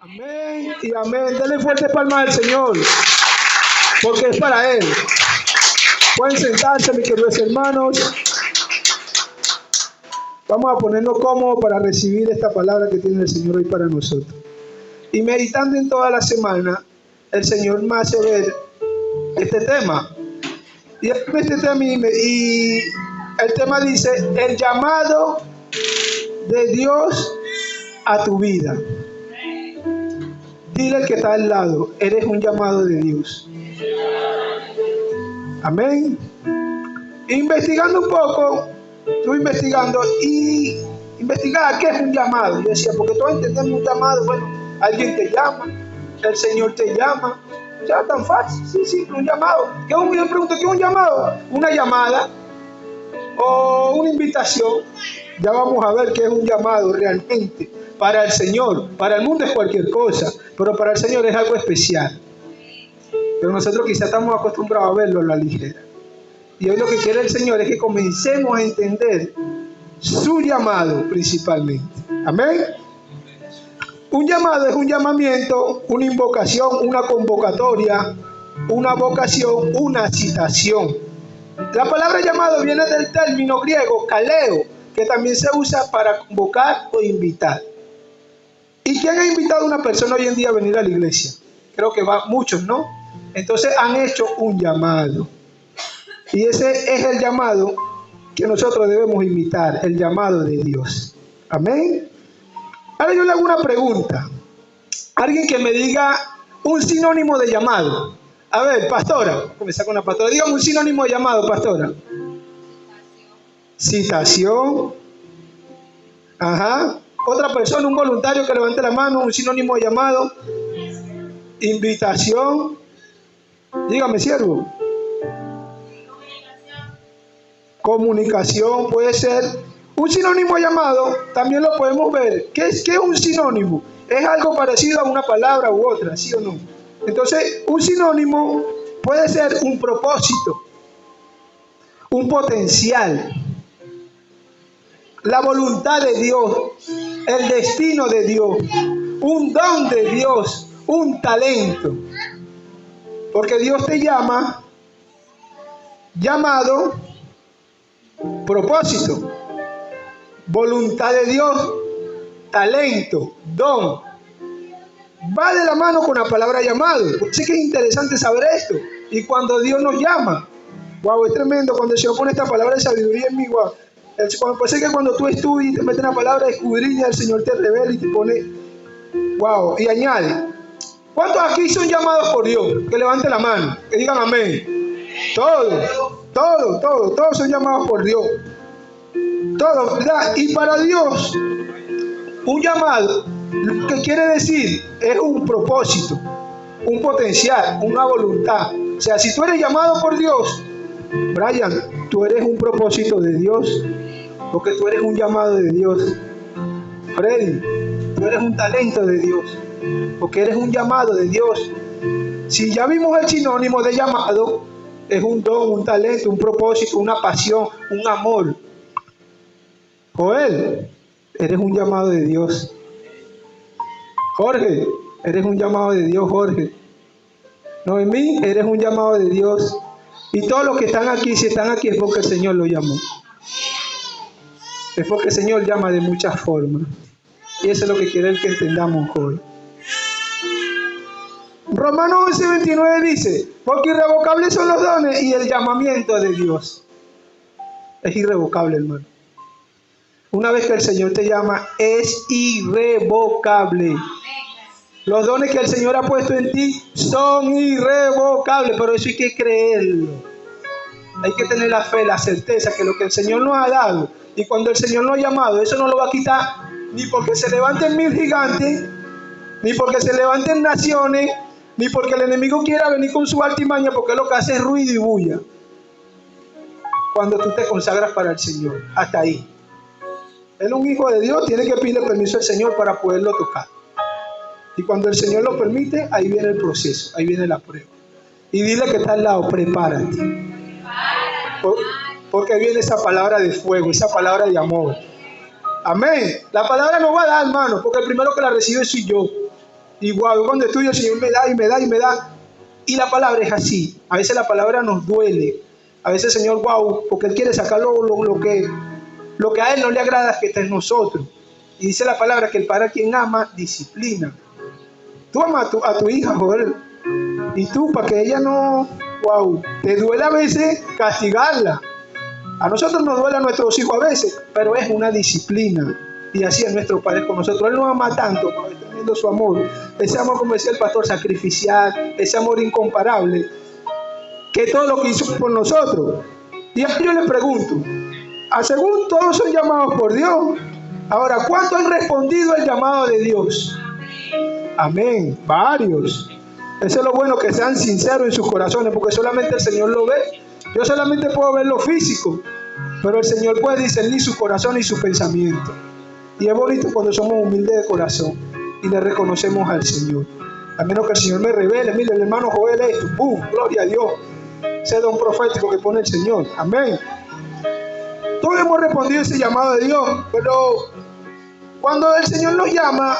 Amén y amén. Denle fuerte palmas al Señor, porque es para Él. Pueden sentarse, mis queridos hermanos. Vamos a ponernos cómodos para recibir esta palabra que tiene el Señor hoy para nosotros. Y meditando en toda la semana, el Señor me hace ver este tema. Y el tema dice, el llamado de Dios a tu vida. Dile al que está al lado, eres un llamado de Dios. Amén. Investigando un poco, estuve investigando y investigaba qué es un llamado. Yo decía, porque todos entendemos un llamado, bueno, alguien te llama, el Señor te llama. Ya tan fácil, sí, un llamado. Yo me pregunto, ¿qué es un llamado? Una llamada o una invitación. Ya vamos a ver qué es un llamado realmente. Para el Señor, para el mundo es cualquier cosa, pero para el Señor es algo especial. Pero nosotros quizás estamos acostumbrados a verlo a la ligera. Y hoy lo que quiere el Señor es que comencemos a entender su llamado principalmente. Amén. Un llamado es un llamamiento, una invocación, una convocatoria, una vocación, una citación. La palabra llamado viene del término griego kaleo, que también se usa para convocar o invitar. ¿Y quién ha invitado a una persona hoy en día a venir a la iglesia? Creo que muchos, ¿no? Entonces han hecho un llamado. Y ese es el llamado que nosotros debemos imitar, el llamado de Dios. Amén. Ahora yo le hago una pregunta. Alguien que me diga un sinónimo de llamado. A ver, pastora, comenzar con la pastora. Dígame un sinónimo de llamado, pastora. Citación. Ajá. Otra persona, un voluntario que levante la mano, un sinónimo de llamado. Invitación. Dígame, siervo. Comunicación puede ser. Un sinónimo de llamado también lo podemos ver. ¿Qué es un sinónimo? Es algo parecido a una palabra u otra, ¿sí o no? Entonces, un sinónimo puede ser un propósito, un potencial, la voluntad de Dios, el destino de Dios, un don de Dios, un talento. Porque Dios te llama, llamado, propósito, voluntad de Dios, talento, don. Va de la mano con la palabra llamado. Sé que es interesante saber esto. Y cuando Dios nos llama, wow, es tremendo. Cuando el Señor pone esta palabra de sabiduría en mí, wow. Puede ser que cuando tú estudias y te metes la palabra de escudriña, el Señor te revela y te pone, wow, y añade. ¿Cuántos aquí son llamados por Dios? Que levante la mano, que digan amén. Todos son llamados por Dios. Todos, ¿verdad? Y para Dios, un llamado, lo que quiere decir es un propósito, un potencial, una voluntad. O sea, si tú eres llamado por Dios, Brian, tú eres un propósito de Dios, porque tú eres un llamado de Dios. Freddy, tú eres un talento de Dios, porque eres un llamado de Dios. Si ya vimos el sinónimo de llamado, es un don, un talento, un propósito, una pasión, un amor. Joel, eres un llamado de Dios. Jorge, eres un llamado de Dios, Jorge. Noemí, eres un llamado de Dios. Y todos los que están aquí, si están aquí es porque el Señor lo llamó. Es porque el Señor llama de muchas formas. Y eso es lo que quiere Él que entendamos hoy. Romanos 11:29 dice, porque irrevocables son los dones y el llamamiento de Dios. Es irrevocable, hermano. Una vez que el Señor te llama, es irrevocable. Los dones que el Señor ha puesto en ti son irrevocables, pero eso hay que creerlo. Hay que tener la fe, la certeza que lo que el Señor nos ha dado, y cuando el Señor nos ha llamado, eso no lo va a quitar ni porque se levanten 1000 gigantes, ni porque se levanten naciones, ni porque el enemigo quiera venir con su altimaña, porque lo que hace es ruido y bulla. Cuando tú te consagras para el Señor, hasta ahí. Él es un hijo de Dios, tiene que pedirle permiso al Señor para poderlo tocar. Y cuando el Señor lo permite, ahí viene el proceso, ahí viene la prueba. Y dile que está al lado, prepárate. Porque viene esa palabra de fuego, esa palabra de amor. Amén. La palabra no va a dar, hermano, porque el primero que la recibe soy yo. Y wow, cuando estudio el Señor me da y me da y me da. Y la palabra es así. A veces la palabra nos duele. A veces el Señor, wow, porque Él quiere sacar lo que a Él no le agrada que está en nosotros. Y dice la palabra que el Padre a quien ama, disciplina. Tú amas a tu hija, joder. Y tú, para que ella no, wow, te duele a veces castigarla. A nosotros nos duele a nuestros hijos a veces, pero es una disciplina. Y así es nuestro Padre con nosotros. Él nos ama tanto, está viendo su amor. Ese amor, como decía el pastor, sacrificial, ese amor incomparable, que todo lo que hizo por nosotros. Y aquí yo le pregunto, según todos son llamados por Dios, ahora, ¿cuántos han respondido al llamado de Dios? Amén, varios. Eso es lo bueno, que sean sinceros en sus corazones, porque solamente el Señor lo ve. Yo solamente puedo ver lo físico, pero el Señor puede discernir su corazón y su pensamiento. Y es bonito cuando somos humildes de corazón y le reconocemos al Señor. A menos que el Señor me revele, mire, el hermano Joel esto, ¡pum! Gloria a Dios. Ese don profético que pone el Señor. Amén. Todos hemos respondido ese llamado de Dios, pero cuando el Señor nos llama,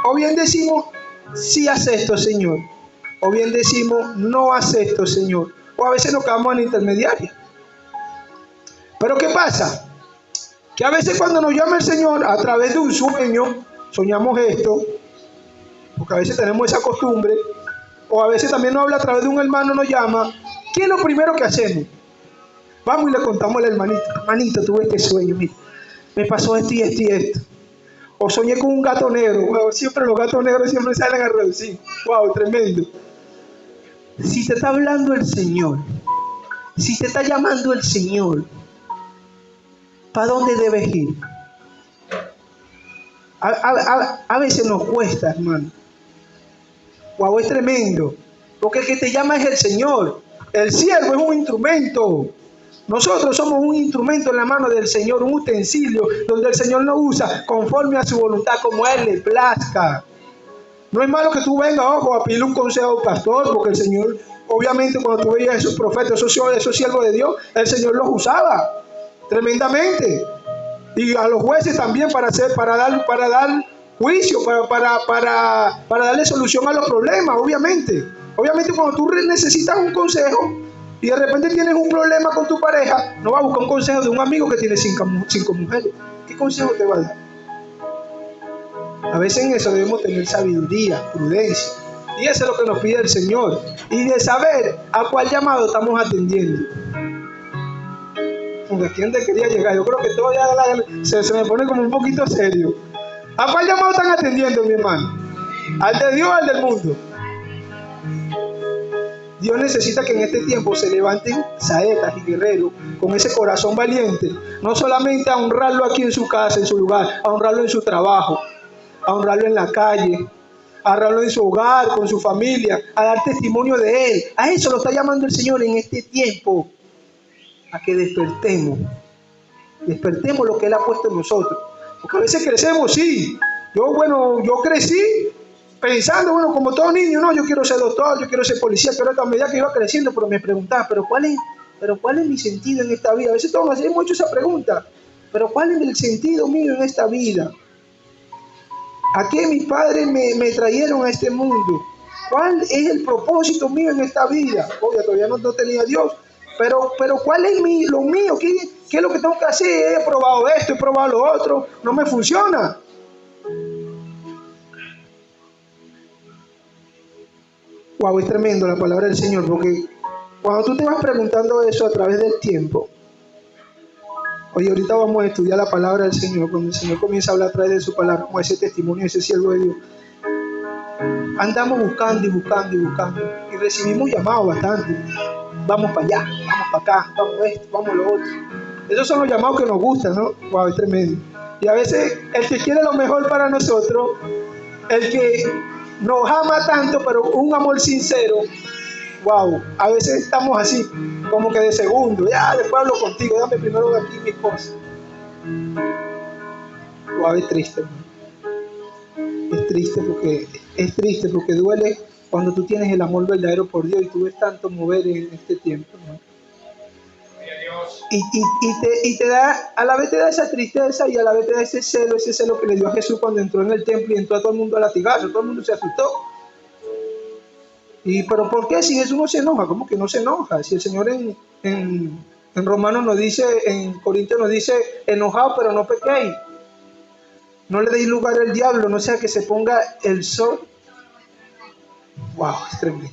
o bien decimos, sí acepto, Señor, o bien decimos, no acepto, Señor, o a veces nos quedamos en intermediaria. Pero ¿qué pasa? Que a veces cuando nos llama el Señor a través de un sueño, soñamos esto, porque a veces tenemos esa costumbre, o a veces también nos habla a través de un hermano, nos llama. ¿Qué es lo primero que hacemos? Vamos y le contamos al hermanito: hermanito, tuve este sueño, mira, me pasó esto y esto y esto. O soñé con un gato negro. Wow, siempre los gatos negros siempre salen a reducir. Wow, tremendo. Si te está hablando el Señor, si te está llamando el Señor, ¿para dónde debes ir? A veces nos cuesta, hermano. Wow, es tremendo. Porque el que te llama es el Señor. El siervo es un instrumento. Nosotros somos un instrumento en la mano del Señor, un utensilio donde el Señor nos usa conforme a su voluntad, como a Él le plazca. No es malo que tú vengas, ojo, a pedirle un consejo al pastor, porque el Señor, obviamente, cuando tú veías a esos profetas, esos siervos de Dios, el Señor los usaba tremendamente. Y a los jueces también para dar juicio, para darle solución a los problemas, obviamente. Obviamente, cuando tú necesitas un consejo y de repente tienes un problema con tu pareja, no vas a buscar un consejo de un amigo que tiene cinco mujeres. ¿Qué consejo te va a dar? A veces en eso debemos tener sabiduría, prudencia. Y eso es lo que nos pide el Señor. Y de saber a cuál llamado estamos atendiendo. ¿A quién te quería llegar? Yo creo que todo ya se me pone como un poquito serio. ¿A cuál llamado están atendiendo, mi hermano? ¿Al de Dios o al del mundo? Dios necesita que en este tiempo se levanten saetas y guerreros con ese corazón valiente, no solamente a honrarlo aquí en su casa, en su lugar, a honrarlo en su trabajo, a honrarlo en la calle, a honrarlo en su hogar, con su familia, a dar testimonio de Él. A eso lo está llamando el Señor en este tiempo, a que despertemos lo que Él ha puesto en nosotros. Porque a veces crecemos, sí. Yo crecí pensando, como todo niño, no, yo quiero ser doctor, yo quiero ser policía, pero a medida que iba creciendo, pero me preguntaba, ¿pero cuál es mi sentido en esta vida? A veces todos nos hacemos mucho esa pregunta, ¿pero cuál es el sentido mío en esta vida? ¿A qué mis padres me trajeron a este mundo? ¿Cuál es el propósito mío en esta vida? Oye, todavía no tenía Dios, pero ¿cuál es lo mío? ¿Qué es lo que tengo que hacer? He probado esto, he probado lo otro, no me funciona. Wow, es tremendo la palabra del Señor, porque cuando tú te vas preguntando eso a través del tiempo, oye, ahorita vamos a estudiar la palabra del Señor, cuando el Señor comienza a hablar a través de su palabra, como ese testimonio, ese siervo de Dios, andamos buscando y recibimos llamados bastante. Vamos para allá, vamos para acá, vamos esto, vamos lo otro. Esos son los llamados que nos gustan, ¿no? Wow, es tremendo. Y a veces el que quiere lo mejor para nosotros, el que nos ama tanto, pero un amor sincero, wow, a veces estamos así, como que de segundo, ya después hablo contigo, dame primero de aquí mis cosas. Wow, es triste, ¿no? Es triste porque duele cuando tú tienes el amor verdadero por Dios y tú ves tanto mover en este tiempo, ¿no? Y te da, a la vez te da esa tristeza y a la vez te da ese celo que le dio a Jesús cuando entró en el templo y entró a todo el mundo a latigazo, todo el mundo se asustó. Pero ¿por qué? Si Jesús no se enoja, ¿cómo que no se enoja? Si el Señor en Romanos nos dice, en Corintios nos dice, enojado pero no pequéis. No le deis lugar al diablo, no sea que se ponga el sol. Wow, es tremendo.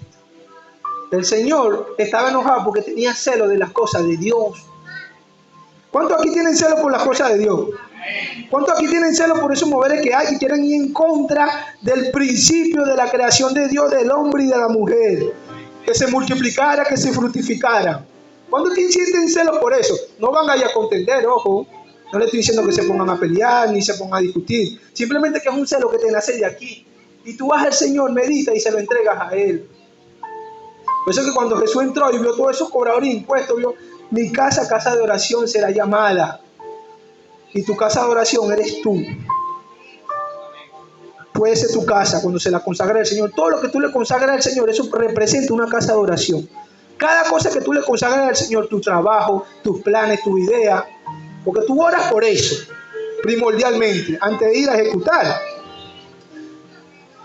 El Señor estaba enojado porque tenía celo de las cosas de Dios. ¿Cuántos aquí tienen celo por las cosas de Dios? ¿Cuántos aquí tienen celo por esos moveres que hay, que quieren ir en contra del principio de la creación de Dios, del hombre y de la mujer? Que se multiplicara, que se fructificara. ¿Cuántos sienten celo por eso? No van a ir a contender, ojo. No le estoy diciendo que se pongan a pelear, ni se pongan a discutir. Simplemente que es un celo que te nace de aquí. Y tú vas al Señor, medita y se lo entregas a Él. Por eso que cuando Jesús entró y vio todos esos cobradores de impuestos, vio, mi casa, casa de oración será llamada. Y tu casa de oración eres tú. Puede ser tu casa cuando se la consagra al Señor. Todo lo que tú le consagras al Señor, eso representa una casa de oración. Cada cosa que tú le consagras al Señor, tu trabajo, tus planes, tu idea, porque tú oras por eso, primordialmente, antes de ir a ejecutar.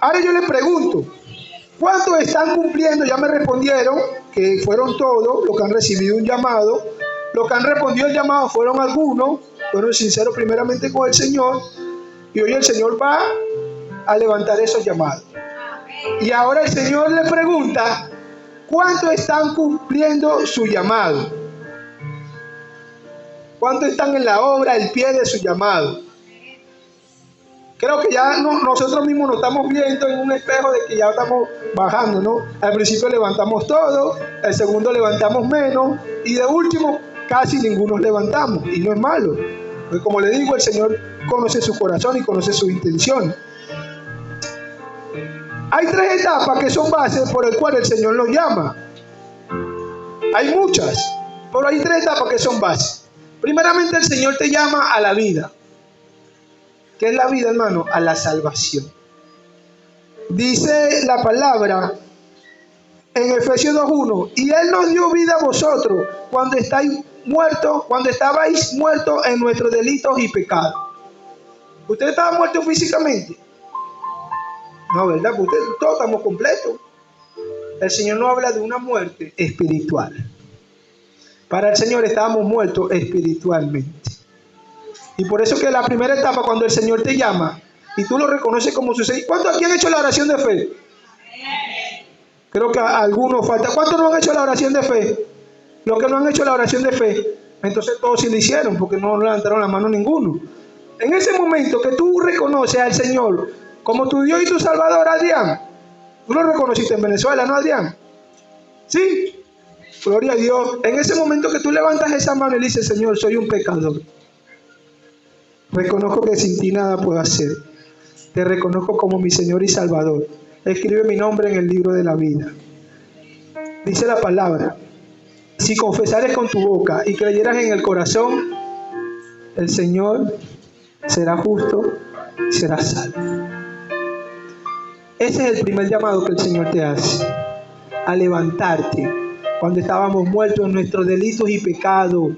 Ahora yo les pregunto, ¿cuántos están cumpliendo? Ya me respondieron que fueron todos los que han recibido un llamado. Los que han respondido el llamado fueron algunos, fueron sinceros primeramente con el Señor, y hoy el Señor va a levantar esos llamados. Y ahora el Señor le pregunta, ¿cuántos están cumpliendo su llamado? ¿Cuántos están en la obra, al pie de su llamado? Creo que ya nosotros mismos nos estamos viendo en un espejo de que ya estamos bajando, ¿no? Al principio levantamos todo, al segundo levantamos menos, y de último casi ninguno levantamos, y no es malo. Porque como le digo, el Señor conoce su corazón y conoce sus intenciones. Hay 3 etapas que son bases por el cual el Señor nos llama. Hay muchas, pero hay 3 etapas que son bases. Primeramente, el Señor te llama a la vida. ¿Qué es la vida, hermano? A la salvación. Dice la palabra en Efesios 2:1, y Él nos dio vida a vosotros cuando estabais muertos en nuestros delitos y pecados. ¿Usted estaba muerto físicamente? No, ¿verdad? Porque todos estamos completos. El Señor no habla de una muerte espiritual. Para el Señor estábamos muertos espiritualmente. Y por eso que la primera etapa, cuando el Señor te llama y tú lo reconoces como su Señor. ¿Cuántos aquí han hecho la oración de fe? Creo que a algunos falta. ¿Cuántos no han hecho la oración de fe? Los que no han hecho la oración de fe, entonces todos sí lo hicieron porque no levantaron la mano ninguno. En ese momento que tú reconoces al Señor como tu Dios y tu Salvador, Adrián, tú lo reconociste en Venezuela, ¿no, Adrián? Sí, gloria a Dios. En ese momento que tú levantas esa mano y dices, Señor, soy un pecador. Reconozco que sin ti nada puedo hacer. Te reconozco como mi Señor y Salvador. Escribe mi nombre en el libro de la vida. Dice la palabra, si confesares con tu boca y creyeras en el corazón, el Señor será justo y será salvo. Ese es el primer llamado que el Señor te hace, a levantarte cuando estábamos muertos en nuestros delitos y pecados.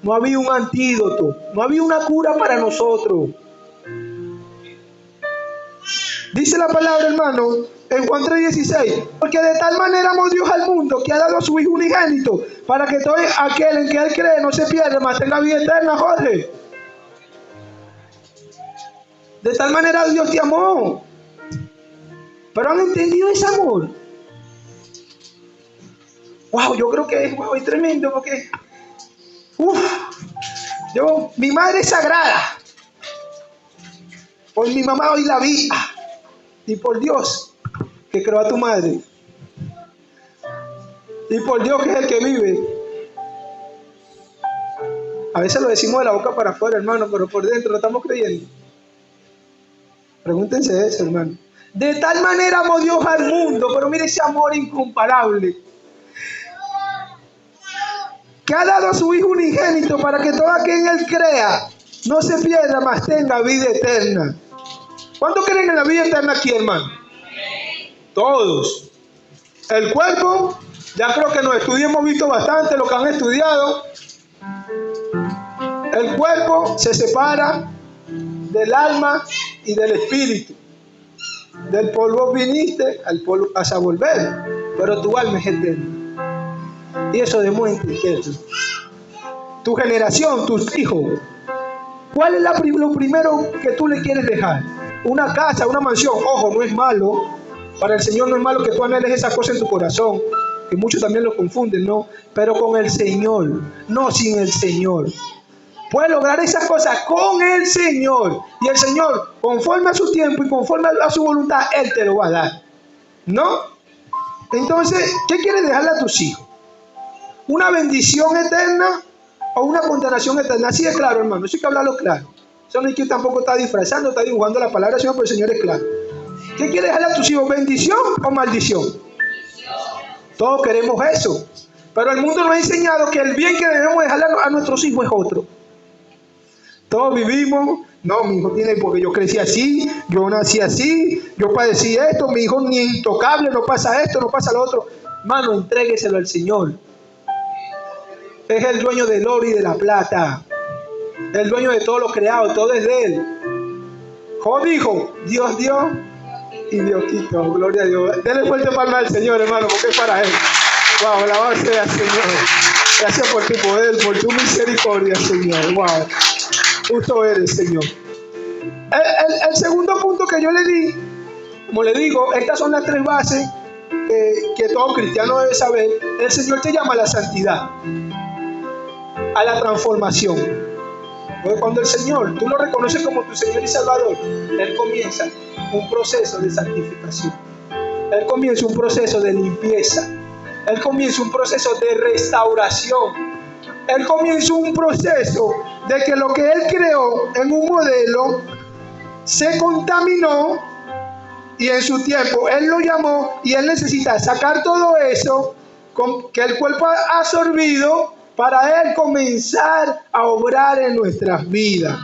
No había un antídoto, no había una cura para nosotros. Dice la palabra, hermano, en Juan 3:16, porque de tal manera amó Dios al mundo que ha dado a su Hijo unigénito, para que todo aquel en que Él cree no se pierda, mas tenga vida eterna, Jorge. De tal manera Dios te amó. ¿Pero han entendido ese amor? Wow, yo creo que es tremendo porque... mi madre es sagrada. Por mi mamá hoy la vi. Y por Dios que creó a tu madre. Y por Dios que es el que vive. A veces lo decimos de la boca para afuera, hermano, pero por dentro lo estamos creyendo. Pregúntense eso, hermano. De tal manera amó Dios al mundo, pero mire ese amor incomparable, que ha dado a su Hijo unigénito para que todo aquel en Él crea no se pierda, mas tenga vida eterna. ¿Cuántos creen en la vida eterna aquí, hermano? Todos. El cuerpo, ya creo que nos estudios hemos visto bastante, lo que han estudiado. El cuerpo se separa del alma y del espíritu. Del polvo viniste, al polvo vas a volver, pero tu alma es eterna. Y eso demuestra que tu generación, tus hijos, ¿cuál es lo primero que tú le quieres dejar? Una casa, una mansión. Ojo, no es malo. Para el Señor no es malo que tú anheles esas cosas en tu corazón, que muchos también lo confunden, ¿no? Pero con el Señor, no sin el Señor. Puedes lograr esas cosas con el Señor. Y el Señor, conforme a su tiempo y conforme a su voluntad, Él te lo va a dar. ¿No? Entonces, ¿qué quieres dejarle a tus hijos? ¿Una bendición eterna o una condenación eterna? Así es claro, hermano. Eso hay que hablarlo claro. Eso no hay que tampoco estar disfrazando, está dibujando la palabra del Señor, pero el Señor es claro. ¿Qué quieres dejarle a tus hijos? ¿Bendición o maldición? Todos queremos eso. Pero el mundo nos ha enseñado que el bien que debemos dejarle a nuestros hijos es otro. Todos vivimos, no, mi hijo tiene, porque yo crecí así, yo nací así, yo padecí esto, mi hijo ni intocable, no pasa esto, no pasa lo otro. Mano, entrégueselo al Señor. Es el dueño del oro y de la plata. El dueño de todo lo creado, todo es de Él. Job dijo, Dios dio y Dios quitó. Gloria a Dios. Denle fuerte palma al Señor, hermano, porque es para Él. Wow, alabado sea, Señor. Gracias por tu poder, por tu misericordia, Señor. Wow. Justo eres, Señor. El segundo punto que yo le di, como le digo, estas son las tres bases que todo cristiano debe saber. El Señor te llama a la santidad, a la transformación. Porque cuando el Señor, tú lo reconoces como tu Señor y Salvador, Él comienza un proceso de santificación. Él comienza un proceso de limpieza. Él comienza un proceso de restauración. Él comienza un proceso de que lo que Él creó en un modelo se contaminó y en su tiempo Él lo llamó y Él necesita sacar todo eso que el cuerpo ha absorbido para Él comenzar a obrar en nuestras vidas.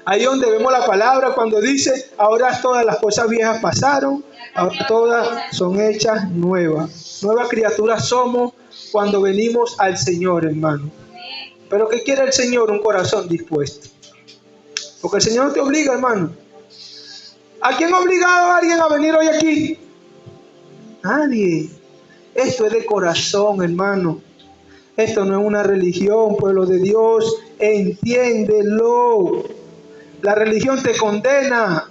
Ahí donde vemos la palabra cuando dice, ahora todas las cosas viejas pasaron, todas son hechas nuevas. Nuevas criaturas somos cuando venimos al Señor, hermano. Pero ¿qué quiere el Señor? Un corazón dispuesto. Porque el Señor no te obliga, hermano. ¿A quién ha obligado a alguien a venir hoy aquí? Nadie. Esto es de corazón, hermano. Esto no es una religión, pueblo de Dios. Entiéndelo. La religión te condena.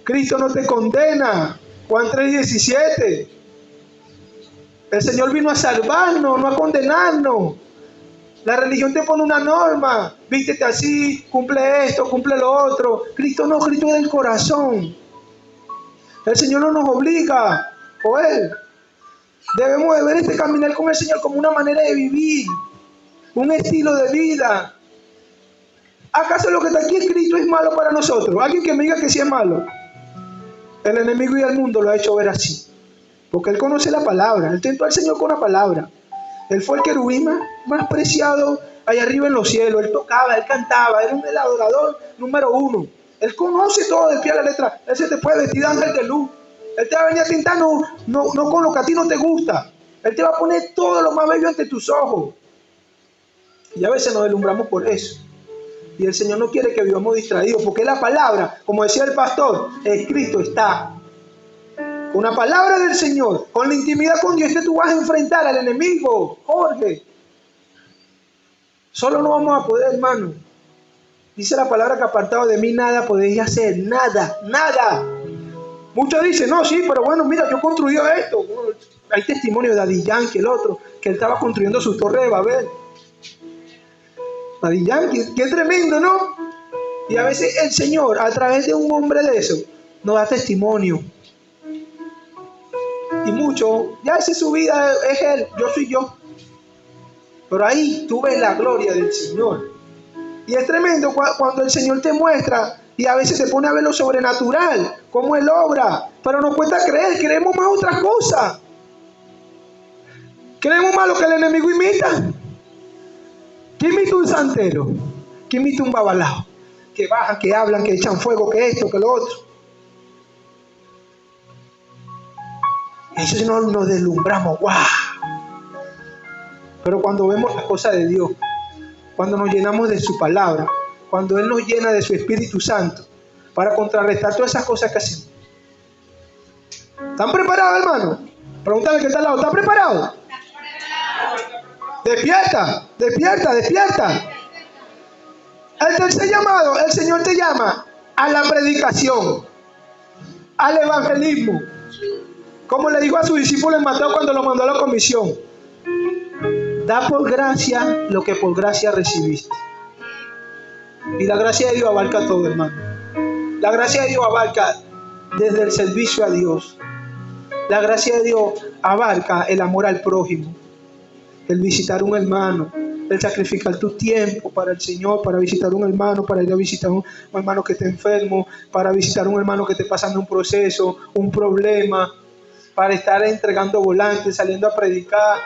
Cristo no te condena. Juan 3:17. El Señor vino a salvarnos, no a condenarnos. La religión te pone una norma. Vístete así, cumple esto, cumple lo otro. Cristo no, Cristo es del corazón. El Señor no nos obliga. Joel, debemos de ver este caminar con el Señor como una manera de vivir. Un estilo de vida. ¿Acaso lo que está aquí escrito es malo para nosotros? Alguien que me diga que sí es malo. El enemigo y el mundo lo ha hecho ver así. Porque Él conoce la palabra. Él tentó al Señor con la palabra. Él fue el querubín más preciado allá arriba en los cielos. Él tocaba, Él cantaba. Era el adorador número 1. Él conoce todo del pie a la letra. Él se te puede vestir de ángel de luz. Él te va a venir a tintar no con lo que a ti no te gusta. Él te va a poner todo lo más bello ante tus ojos. Y a veces nos deslumbramos por eso. Y el Señor no quiere que vivamos distraídos. Porque la palabra, como decía el pastor, escrito está. Con la palabra del Señor, con la intimidad con Dios, que tú vas a enfrentar al enemigo, Jorge. Solo no vamos a poder, hermano. Dice la palabra que apartado de mí nada podéis hacer, nada, nada. Muchos dicen, no, sí, pero bueno, mira, yo construí esto. Hay testimonio de Daddy Yankee, el otro, que él estaba construyendo su torre de Babel. Daddy Yankee, qué tremendo, ¿no? Y a veces el Señor, a través de un hombre de eso, nos da testimonio. Y mucho, ya esa es su vida, es Él, yo soy yo. Pero ahí tú ves la gloria del Señor. Y es tremendo cuando el Señor te muestra y a veces se pone a ver lo sobrenatural, cómo Él obra. Pero nos cuesta creer, queremos más otras cosas. Queremos más lo que el enemigo imita. ¿Qué imita un santero? ¿Qué imita un babalao? Que bajan, que hablan, que echan fuego, que esto, que lo otro. Eso no nos deslumbramos, ¡guau! Pero cuando vemos las cosas de Dios, cuando nos llenamos de su palabra, cuando Él nos llena de su Espíritu Santo, para contrarrestar todas esas cosas que hacemos. ¿Están preparados, hermano? Pregúntale que está al lado, ¿está preparado? Despierta, despierta, despierta. El tercer llamado, el Señor te llama a la predicación, al evangelismo. Como le dijo a sus discípulos en Mateo cuando lo mandó a la comisión: da por gracia lo que por gracia recibiste. Y la gracia de Dios abarca todo, hermano. La gracia de Dios abarca desde el servicio a Dios. La gracia de Dios abarca el amor al prójimo, el visitar a un hermano, el sacrificar tu tiempo para el Señor, para visitar a un hermano, para ir a visitar a un hermano que esté enfermo, para visitar a un hermano que esté pasando un proceso, un problema, para estar entregando volantes, saliendo a predicar,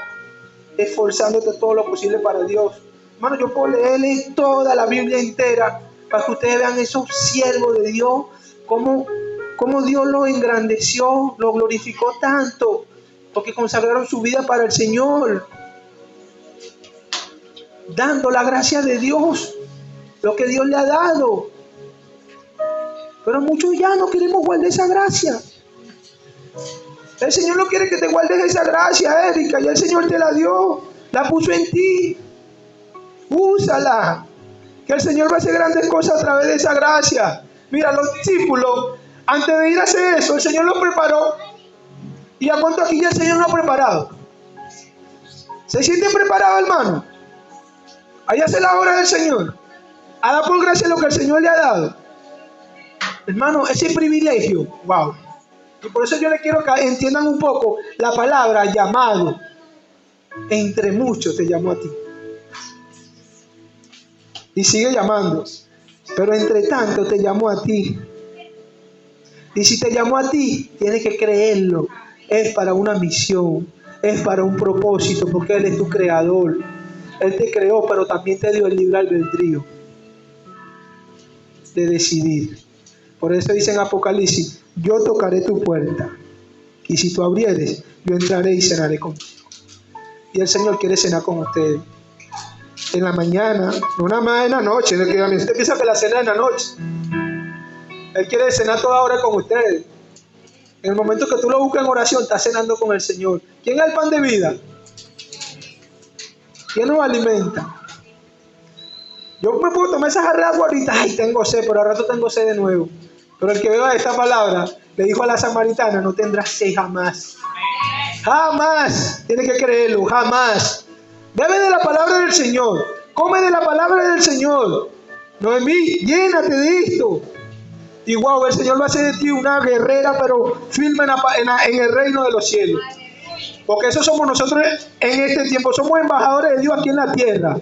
esforzándote todo lo posible para Dios. Hermano, yo puedo leerle toda la Biblia entera para que ustedes vean esos siervos de Dios, cómo Dios los engrandeció, los glorificó tanto, porque consagraron su vida para el Señor, dando la gracia de Dios, lo que Dios le ha dado. Pero muchos ya no queremos guardar esa gracia. El Señor no quiere que te guardes esa gracia, Erika, y el Señor te la dio, la puso en ti. Úsala, que el Señor va a hacer grandes cosas a través de esa gracia. Mira, los discípulos, antes de ir a hacer eso, el Señor los preparó. ¿Y a cuánto aquí ya el Señor nos ha preparado? ¿Se sienten preparados, hermano? Ahí hace la obra del Señor. A dar por gracia lo que el Señor le ha dado. Hermano, ese privilegio, wow. Y por eso yo les quiero que entiendan un poco la palabra llamado. Entre muchos te llamó a ti. Y sigue llamando. Pero entre tanto te llamó a ti. Y si te llamó a ti, tienes que creerlo. Es para una misión. Es para un propósito, porque Él es tu creador. Él te creó, pero también te dio el libre albedrío de decidir. Por eso dice en Apocalipsis: yo tocaré tu puerta, y si tú abrieres, yo entraré y cenaré contigo. Y el Señor quiere cenar con ustedes. En la mañana, no nada más en la noche. Usted piensa que la cena es en la noche. Él quiere cenar toda hora con ustedes. En el momento que tú lo buscas en oración, estás cenando con el Señor. ¿Quién es el pan de vida? ¿Quién nos alimenta? Yo me puedo tomar esa jarra de agua ahorita. Ay, tengo sed, pero al rato tengo sed de nuevo. Pero el que beba esta palabra, le dijo a la samaritana: no tendrás sed jamás. Jamás. Tiene que creerlo, jamás. Bebe de la palabra del Señor. Come de la palabra del Señor. Noemí, llénate de esto. Y wow, el Señor va a hacer de ti una guerrera, pero firme en el reino de los cielos. Porque eso somos nosotros en este tiempo. Somos embajadores de Dios aquí en la tierra.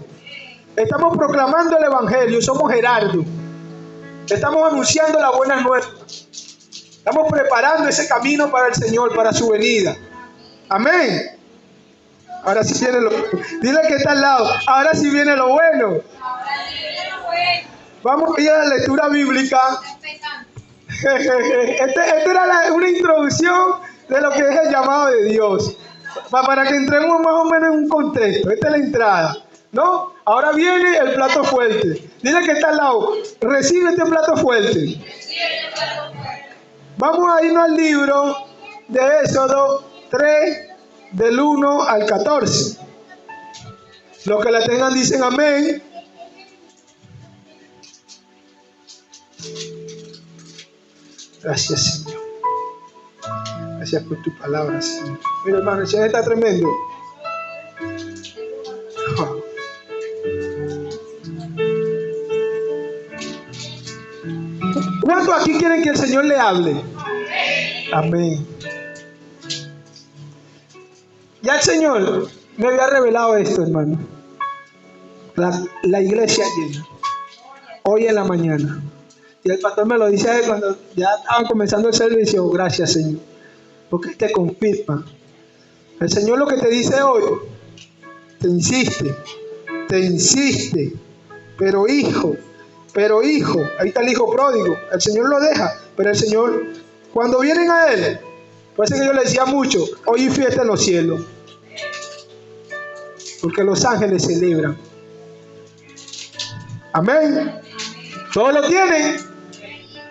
Estamos proclamando el Evangelio. Somos Gerardo. Estamos anunciando las buenas nuevas. Estamos preparando ese camino para el Señor, para su venida. Amén. Ahora sí viene lo... Dile que está al lado. Ahora sí viene lo bueno. Vamos a ir a la lectura bíblica. Esta era una introducción de lo que es el llamado de Dios. Para que entremos más o menos en un contexto. Esta es la entrada, ¿no? Ahora viene el plato fuerte. Dile que está al lado: recibe este plato fuerte. Vamos a irnos al libro de Éxodo 3, del 1 al 14. Los que la tengan dicen amén. Gracias, Señor. Gracias por tu palabra, Señor. Mira, hermano, el Señor está tremendo. Wow. ¿Cuántos aquí quieren que el Señor le hable? Amén. Ya el Señor me había revelado esto, hermano. La iglesia llena. Hoy en la mañana. Y el pastor me lo dice cuando ya estaban comenzando el servicio. Gracias, Señor, porque te confirma. El Señor lo que te dice hoy, te insiste, pero hijo, ahí está el hijo pródigo. El Señor lo deja, pero el Señor, cuando vienen a Él, por eso que yo le decía mucho: hoy hay fiesta en los cielos, porque los ángeles celebran. Amén. ¿Todos lo tienen?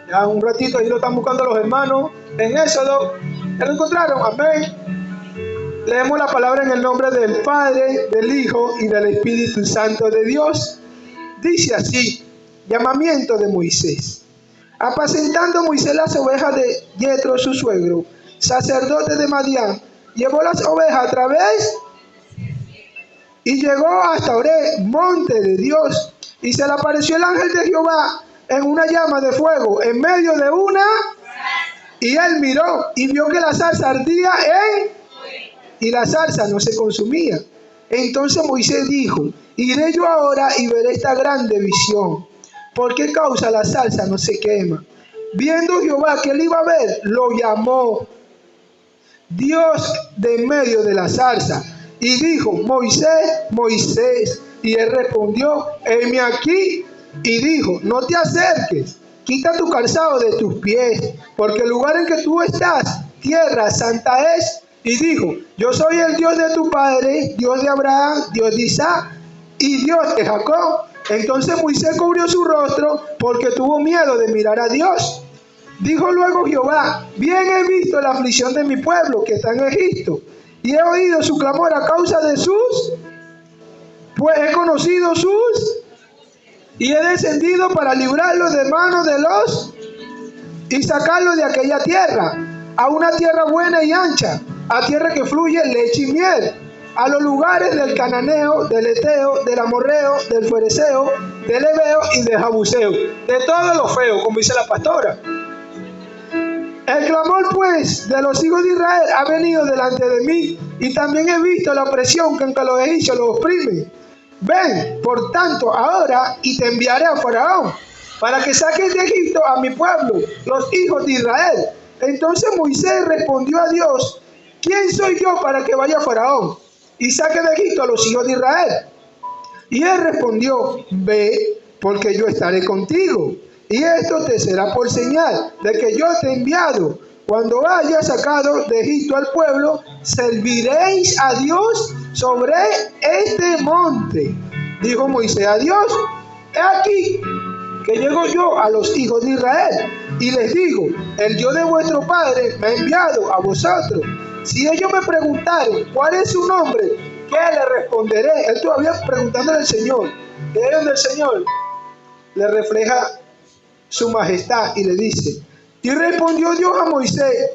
Ya un ratito ahí lo están buscando los hermanos en Éxodo. ¿Ya lo encontraron? Amén. Leemos la palabra en el nombre del Padre, del Hijo y del Espíritu Santo de Dios. Dice así: llamamiento de Moisés. Apacentando Moisés las ovejas de Yetro, su suegro, sacerdote de Madián, llevó las ovejas a través y llegó hasta Oré, monte de Dios, y se le apareció el ángel de Jehová en una llama de fuego en medio de una, y él miró y vio que la zarza ardía y la zarza no se consumía. Entonces Moisés dijo: iré yo ahora y veré esta grande visión. ¿Por qué causa la zarza no se quema? Viendo Jehová que él iba a ver, lo llamó Dios de en medio de la zarza y dijo: Moisés, Moisés. Y él respondió: heme aquí. Y dijo: no te acerques, quita tu calzado de tus pies, porque el lugar en que tú estás, tierra santa es. Y dijo: yo soy el Dios de tu padre, Dios de Abraham, Dios de Isaac y Dios de Jacob. Entonces Moisés cubrió su rostro porque tuvo miedo de mirar a Dios. Dijo luego Jehová: bien he visto la aflicción de mi pueblo que está en Egipto, y he oído su clamor a causa de sus, pues he conocido sus, y he descendido para librarlos de manos de los, y sacarlos de aquella tierra, a una tierra buena y ancha, a tierra que fluye leche y miel, a los lugares del cananeo, del eteo, del amorreo, del fereceo, del heveo y del jabuseo, de todo lo feo, como dice la pastora. El clamor pues de los hijos de Israel ha venido delante de mí, y también he visto la opresión que los egipcios los oprimen. Ven, por tanto, ahora, y te enviaré a Faraón, para que saques de Egipto a mi pueblo, los hijos de Israel. Entonces Moisés respondió a Dios: ¿quién soy yo para que vaya a Faraón y saque de Egipto a los hijos de Israel? Y él respondió: ve, porque yo estaré contigo, y esto te será por señal de que yo te he enviado. Cuando hayas sacado de Egipto al pueblo, serviréis a Dios sobre este monte. Dijo Moisés a Dios: he aquí que llego yo a los hijos de Israel y les digo: el Dios de vuestro padre me ha enviado a vosotros. Si ellos me preguntaren cuál es su nombre, ¿qué le responderé? Él todavía preguntándole al Señor. De ahí donde el Señor le refleja su majestad y le dice: y respondió Dios a Moisés: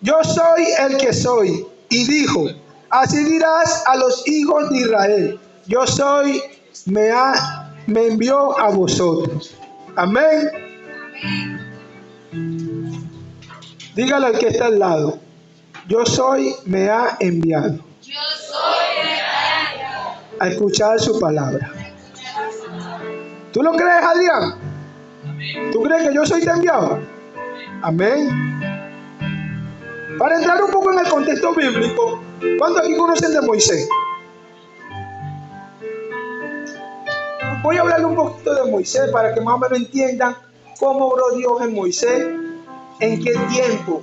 yo soy el que soy. Y dijo: así dirás a los hijos de Israel: yo soy, me envió a vosotros. Amén. Dígale al que está al lado: yo soy, me ha enviado. Yo soy, me ha enviado A escuchar su palabra. ¿Tú lo crees, Adrián? ¿Tú crees que yo soy te enviado? Amén. Para entrar un poco en el contexto bíblico, ¿cuántos aquí conocen de Moisés? Voy a hablarle un poquito de Moisés para que más o menos entiendan cómo obró Dios en Moisés, en qué tiempo.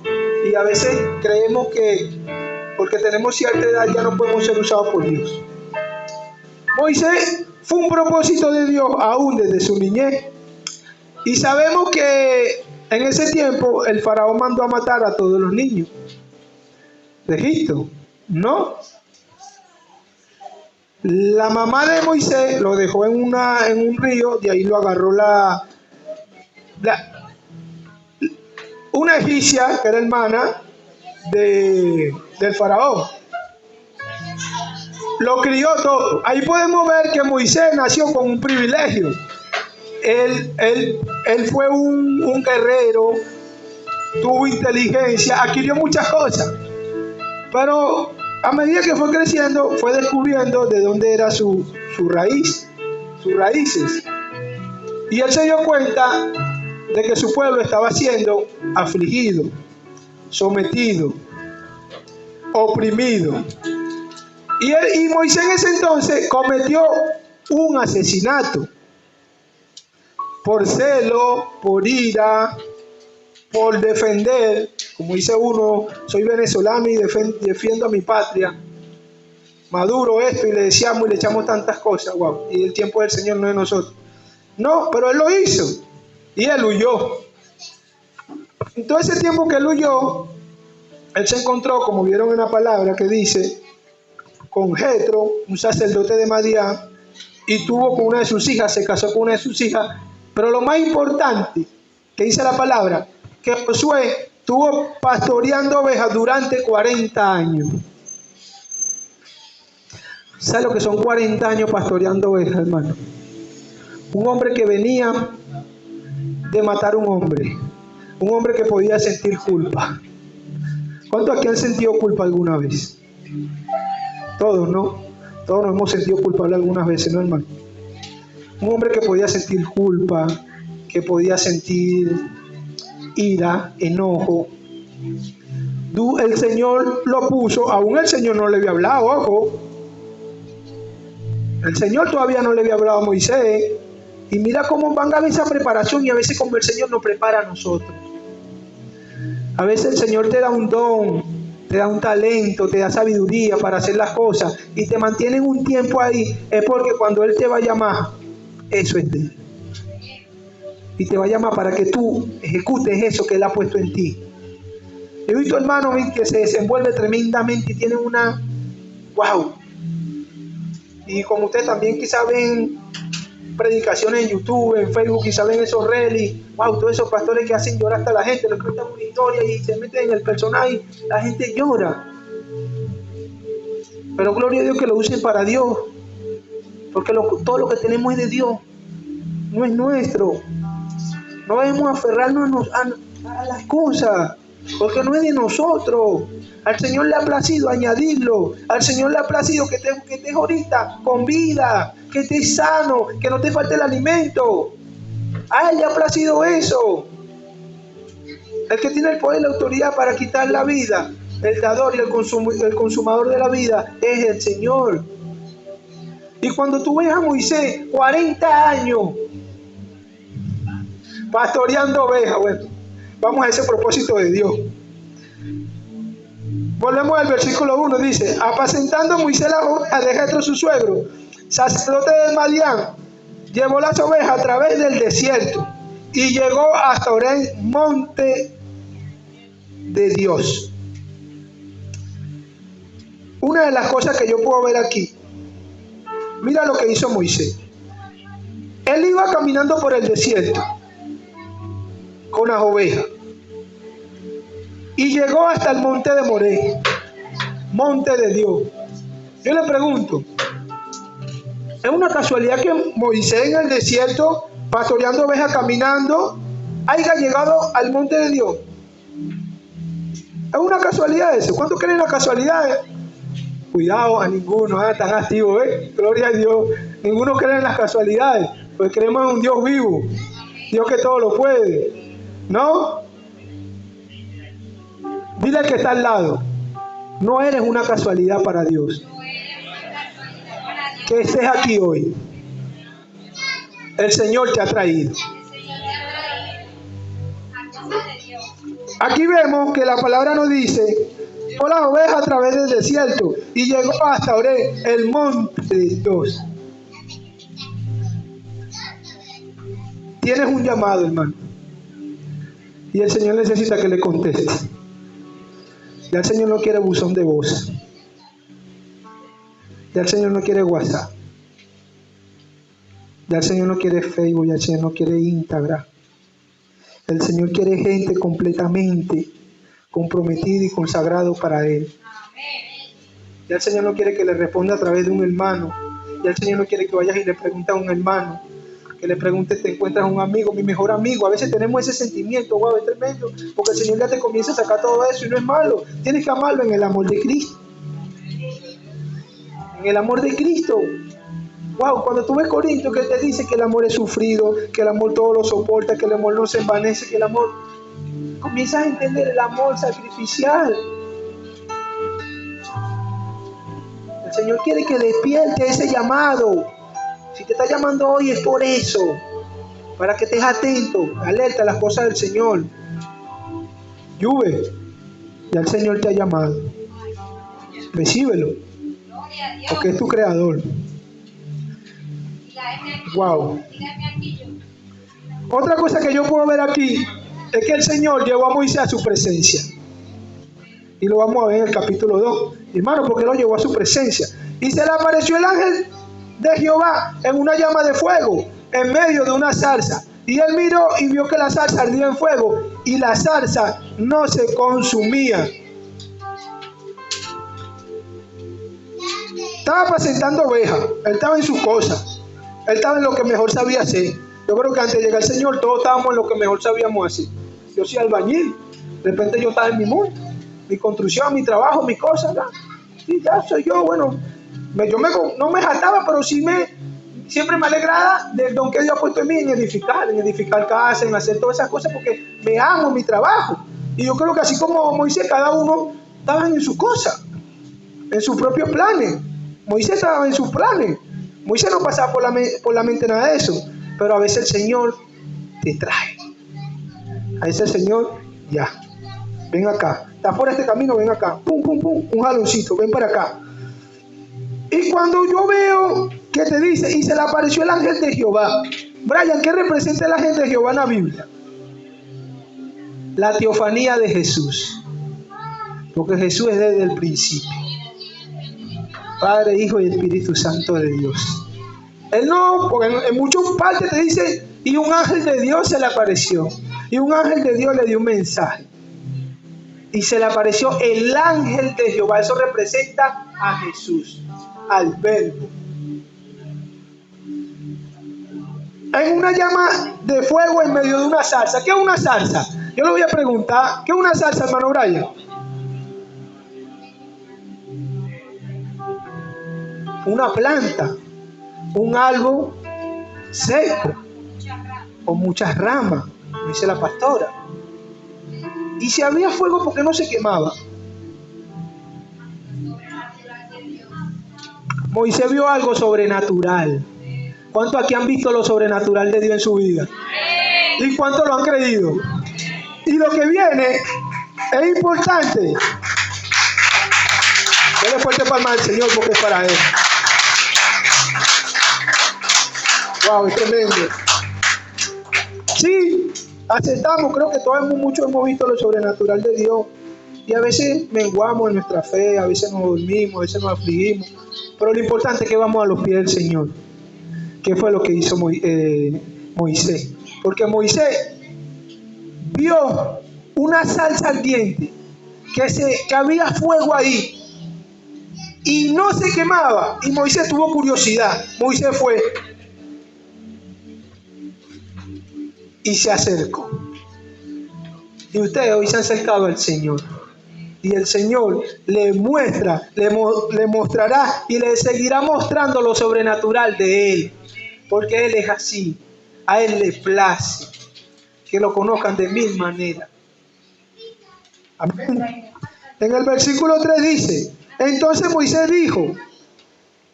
Y a veces creemos que porque tenemos cierta edad ya no podemos ser usados por Dios. Moisés fue un propósito de Dios aún desde su niñez. Y sabemos que en ese tiempo el faraón mandó a matar a todos los niños de Egipto, ¿no? La mamá de Moisés lo dejó en un río, de ahí lo agarró una egipcia que era hermana del faraón. Lo crió todo. Ahí podemos ver que Moisés nació con un privilegio. Él fue un guerrero, tuvo inteligencia, adquirió muchas cosas. Pero a medida que fue creciendo, fue descubriendo de dónde era su raíz, sus raíces. Y él se dio cuenta de que su pueblo estaba siendo afligido, sometido, oprimido. Y Moisés en ese entonces cometió un asesinato. Por celo, por ira, por defender, como dice uno: soy venezolano y defiendo a mi patria. Maduro esto, y le decíamos y le echamos tantas cosas, wow. Y el tiempo del Señor no es de nosotros. No, pero él lo hizo. Y él huyó. En todo ese tiempo que él huyó, él se encontró, como vieron en la palabra que dice, con Jetro, un sacerdote de Madián, y tuvo con una de sus hijas, se casó con una de sus hijas. Pero lo más importante que dice la palabra, que Josué estuvo pastoreando ovejas durante 40 años. ¿Sabe lo que son 40 años pastoreando ovejas, hermano? Un hombre que venía de matar a un hombre que podía sentir culpa. ¿Cuántos aquí han sentido culpa alguna vez? Todos, ¿no? Todos nos hemos sentido culpables algunas veces, ¿no, hermano? Un hombre que podía sentir culpa, que podía sentir ira, enojo. El Señor lo puso, aún el Señor no le había hablado, ojo. El Señor todavía no le había hablado a Moisés. Y mira cómo van a ver esa preparación, y a veces como el Señor nos prepara a nosotros. A veces el Señor te da un don, te da un talento, te da sabiduría para hacer las cosas y te mantiene un tiempo ahí. Es porque cuando Él te va a llamar, eso es de Él. Y te va a llamar para que tú ejecutes eso que Él ha puesto en ti. He visto hermanos que se desenvuelve tremendamente y tienen una... ¡Wow! Y como ustedes también quizás ven predicaciones en YouTube, en Facebook, quizá ven esos reels, wow, todos esos pastores que hacen llorar hasta la gente, les cuentan una historia y se meten en el personaje, la gente llora. Pero gloria a Dios que lo usen para Dios, porque todo lo que tenemos es de Dios, no es nuestro. No debemos aferrarnos a las cosas, porque no es de nosotros. Al Señor le ha placido añadirlo. Al Señor le ha placido que estés ahorita con vida, que estés sano, que no te falte el alimento. A Él le ha placido eso. El que tiene el poder y la autoridad para quitar la vida, el dador y el consumador de la vida, es el Señor. Y cuando tú ves a Moisés, 40 años, pastoreando ovejas, bueno, vamos a ese propósito de Dios. Volvemos al versículo 1, dice, apacentando Moisés las ovejas de Jetro su suegro, sacerdote de Madián, llevó las ovejas a través del desierto y llegó hasta Oreb, monte de Dios. Una de las cosas que yo puedo ver aquí, mira lo que hizo Moisés. Él iba caminando por el desierto con las ovejas y llegó hasta el monte de Moré, monte de Dios. Yo le pregunto, ¿es una casualidad que Moisés en el desierto, pastoreando ovejas, caminando, haya llegado al monte de Dios? ¿Es una casualidad eso? ¿Cuántos creen en las casualidades? Cuidado, a ninguno, tan activo, gloria a Dios. Ninguno cree en las casualidades, pues creemos en un Dios vivo, Dios que todo lo puede, ¿no? Dile al que está al lado, no eres una casualidad para Dios que estés aquí hoy. El Señor te ha traído. Aquí vemos que la palabra nos dice, llevó las ovejas a través del desierto y llegó hasta Oreb, el monte de Dios. Tienes un llamado, hermano, y el Señor necesita que le contestes. Ya el Señor no quiere buzón de voz. Ya el Señor no quiere WhatsApp. Ya el Señor no quiere Facebook. Ya el Señor no quiere Instagram. El Señor quiere gente completamente comprometida y consagrado para Él. Ya el Señor no quiere que le responda a través de un hermano. Ya el Señor no quiere que vayas y le preguntes a un hermano, que le preguntes, te encuentras un amigo, mi mejor amigo. A veces tenemos ese sentimiento, wow, es tremendo, porque el Señor ya te comienza a sacar todo eso y no es malo. Tienes que amarlo en el amor de Cristo. En el amor de Cristo. Wow, cuando tú ves Corinto, que te dice que el amor es sufrido, que el amor todo lo soporta, que el amor no se envanece, que el amor... Comienzas a entender el amor sacrificial. El Señor quiere que despierte ese llamado. Si te está llamando hoy es por eso, para que estés atento, alerta a las cosas del Señor. Lluve, ya el Señor te ha llamado. Recíbelo, porque es tu creador. Wow. Otra cosa que yo puedo ver aquí es que el Señor llevó a Moisés a su presencia. Y lo vamos a ver en el capítulo 2. Hermano, porque lo llevó a su presencia. Y se le apareció el ángel de Jehová en una llama de fuego, en medio de una zarza. Y él miró y vio que la zarza ardía en fuego, y la zarza no se consumía. Estaba apacentando ovejas. Él estaba en sus cosas. Él estaba en lo que mejor sabía hacer. Yo creo que antes de llegar al Señor, todos estábamos en lo que mejor sabíamos hacer. Yo soy albañil. De repente yo estaba en mi mundo, mi construcción, mi trabajo, mis cosas. ¿verdad? Y ya soy yo. Bueno, no me jactaba, pero siempre me alegraba del don que Dios ha puesto en mí, en edificar casas, en hacer todas esas cosas, porque me amo en mi trabajo. Y yo creo que así como Moisés, cada uno estaba en sus cosas, en sus propios planes. Moisés estaba en sus planes. Moisés no pasaba por la mente nada de eso. Pero a veces el Señor te trae. A veces el Señor, ya, ven acá. Estás por este camino, ven acá. Pum, pum, pum, un jaloncito, ven para acá. Y cuando yo veo que te dice, y se le apareció el ángel de Jehová. Brian, ¿qué representa el ángel de Jehová en la Biblia? La teofanía de Jesús. Porque Jesús es desde el principio. Padre, Hijo y Espíritu Santo de Dios. Él no, porque en muchas partes te dice, y un ángel de Dios se le apareció. Y un ángel de Dios le dio un mensaje. Y se le apareció el ángel de Jehová. Eso representa a Jesús, al Verbo. En una llama de fuego en medio de una zarza. ¿Qué es una zarza? Yo le voy a preguntar, ¿qué es una zarza, hermano Brian? Una planta, un árbol seco, con muchas ramas, dice la pastora. Y si había fuego, ¿por qué no se quemaba? Moisés vio algo sobrenatural. ¿Cuántos aquí han visto lo sobrenatural de Dios en su vida? ¿Y cuántos lo han creído? Y lo que viene es importante. Dele fuerte palma al Señor porque es para Él. Wow, es tremendo. Sí, aceptamos, creo que todos muchos hemos visto lo sobrenatural de Dios. Y a veces menguamos en nuestra fe, a veces nos dormimos, a veces nos afligimos. Pero lo importante es que vamos a los pies del Señor. ¿Qué fue lo que hizo Moisés? Porque Moisés vio una zarza ardiente, que había fuego ahí y no se quemaba. Y Moisés tuvo curiosidad. Moisés fue y se acercó. Y ustedes hoy se han acercado al Señor. Y el Señor le mostrará y le seguirá mostrando lo sobrenatural de Él. Porque Él es así. A Él le place que lo conozcan de mil maneras. Amén. En el versículo 3 dice: entonces Moisés dijo: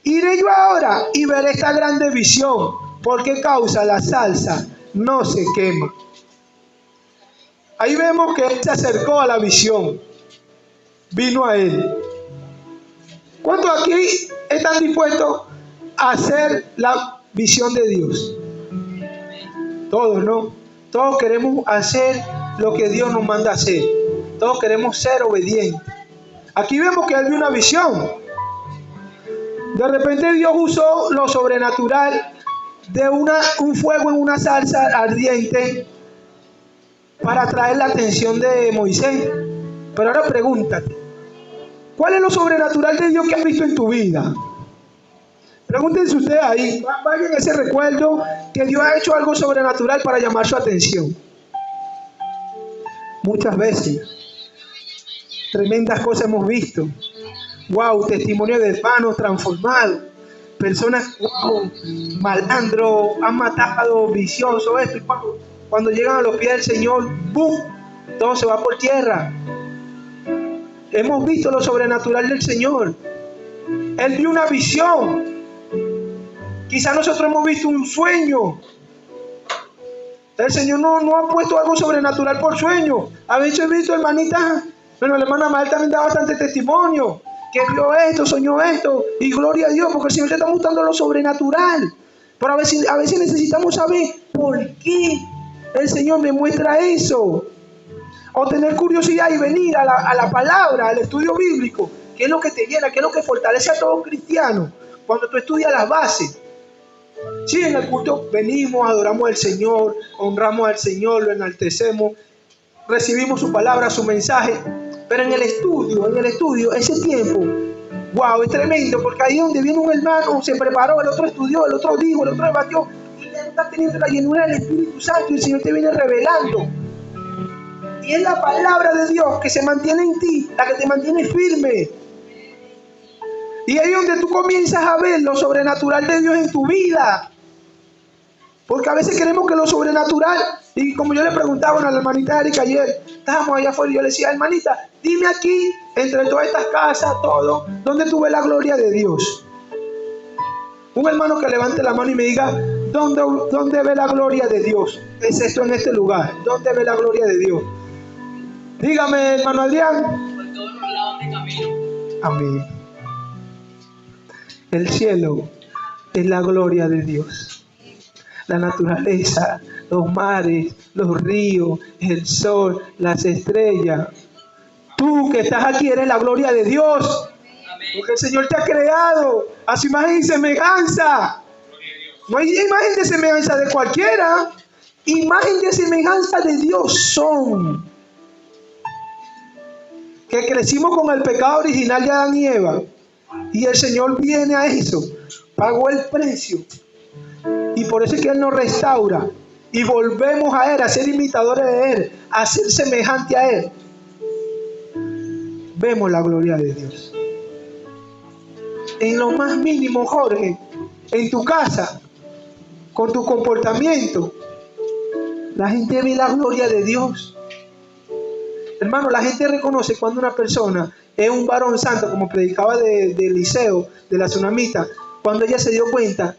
iré yo ahora y veré esta grande visión. ¿Por qué causa la zarza no se quema? Ahí vemos que él se acercó a la visión. Vino a él. ¿Cuántos aquí están dispuestos a hacer la visión de Dios? Todos, ¿no? Todos queremos hacer lo que Dios nos manda hacer. Todos queremos ser obedientes. Aquí vemos que él vio una visión. De repente Dios usó lo sobrenatural de un fuego en una zarza ardiente para atraer la atención de Moisés. Pero ahora pregúntate, ¿cuál es lo sobrenatural de Dios que has visto en tu vida? Pregúntense ustedes ahí, vayan a ese recuerdo que Dios ha hecho algo sobrenatural para llamar su atención. Muchas veces, tremendas cosas hemos visto. Wow, testimonio de hermanos transformados. Personas, wow, malandros, han matado, viciosos, esto. Y cuando llegan a los pies del Señor, ¡bum!, todo se va por tierra. Hemos visto lo sobrenatural del Señor. Él vio una visión. Quizás nosotros hemos visto un sueño. El Señor no ha puesto algo sobrenatural por sueño. A veces he visto hermanitas, bueno, la hermana Mael también da bastante testimonio, que vio esto, soñó esto, y gloria a Dios, porque el Señor te está mostrando lo sobrenatural. Pero a veces necesitamos saber por qué el Señor me muestra eso. O tener curiosidad y venir a la palabra, al estudio bíblico. ¿Qué es lo que te llena? ¿Qué es lo que fortalece a todo cristiano? Cuando tú estudias las bases. Sí, en el culto venimos, adoramos al Señor, honramos al Señor, lo enaltecemos, recibimos su palabra, su mensaje. Pero en el estudio, ese tiempo, wow, es tremendo, porque ahí donde viene un hermano, se preparó, el otro estudió, el otro dijo, el otro debatió, y ya está teniendo la llenura del Espíritu Santo y el Señor te viene revelando. Y es la palabra de Dios que se mantiene en ti, la que te mantiene firme. Y ahí es donde tú comienzas a ver lo sobrenatural de Dios en tu vida. Porque a veces queremos que lo sobrenatural, y como yo le preguntaba a la hermanita Erika ayer, estábamos allá afuera y yo le decía, hermanita, dime aquí, entre todas estas casas, todo, ¿dónde tú ves la gloria de Dios? Un hermano que levante la mano y me diga, ¿dónde ve la gloria de Dios? Es esto en este lugar, ¿dónde ve la gloria de Dios? Dígame, hermano Adrián. Por todos los lados de camino. Amén. El cielo es la gloria de Dios. La naturaleza, los mares, los ríos, el sol, las estrellas. Tú que estás aquí eres la gloria de Dios. Porque el Señor te ha creado a su imagen y semejanza. No hay imagen de semejanza de cualquiera. Imagen de semejanza de Dios son. Que crecimos con el pecado original de Adán y Eva. Y el Señor viene a eso. Pagó el precio. Y por eso es que Él nos restaura. Y volvemos a Él, a ser imitadores de Él, a ser semejante a Él. Vemos la gloria de Dios. En lo más mínimo, Jorge, en tu casa, con tu comportamiento, la gente ve la gloria de Dios. Hermano, la gente reconoce cuando una persona es un varón santo, como predicaba de Eliseo, de la tsunamita, cuando ella se dio cuenta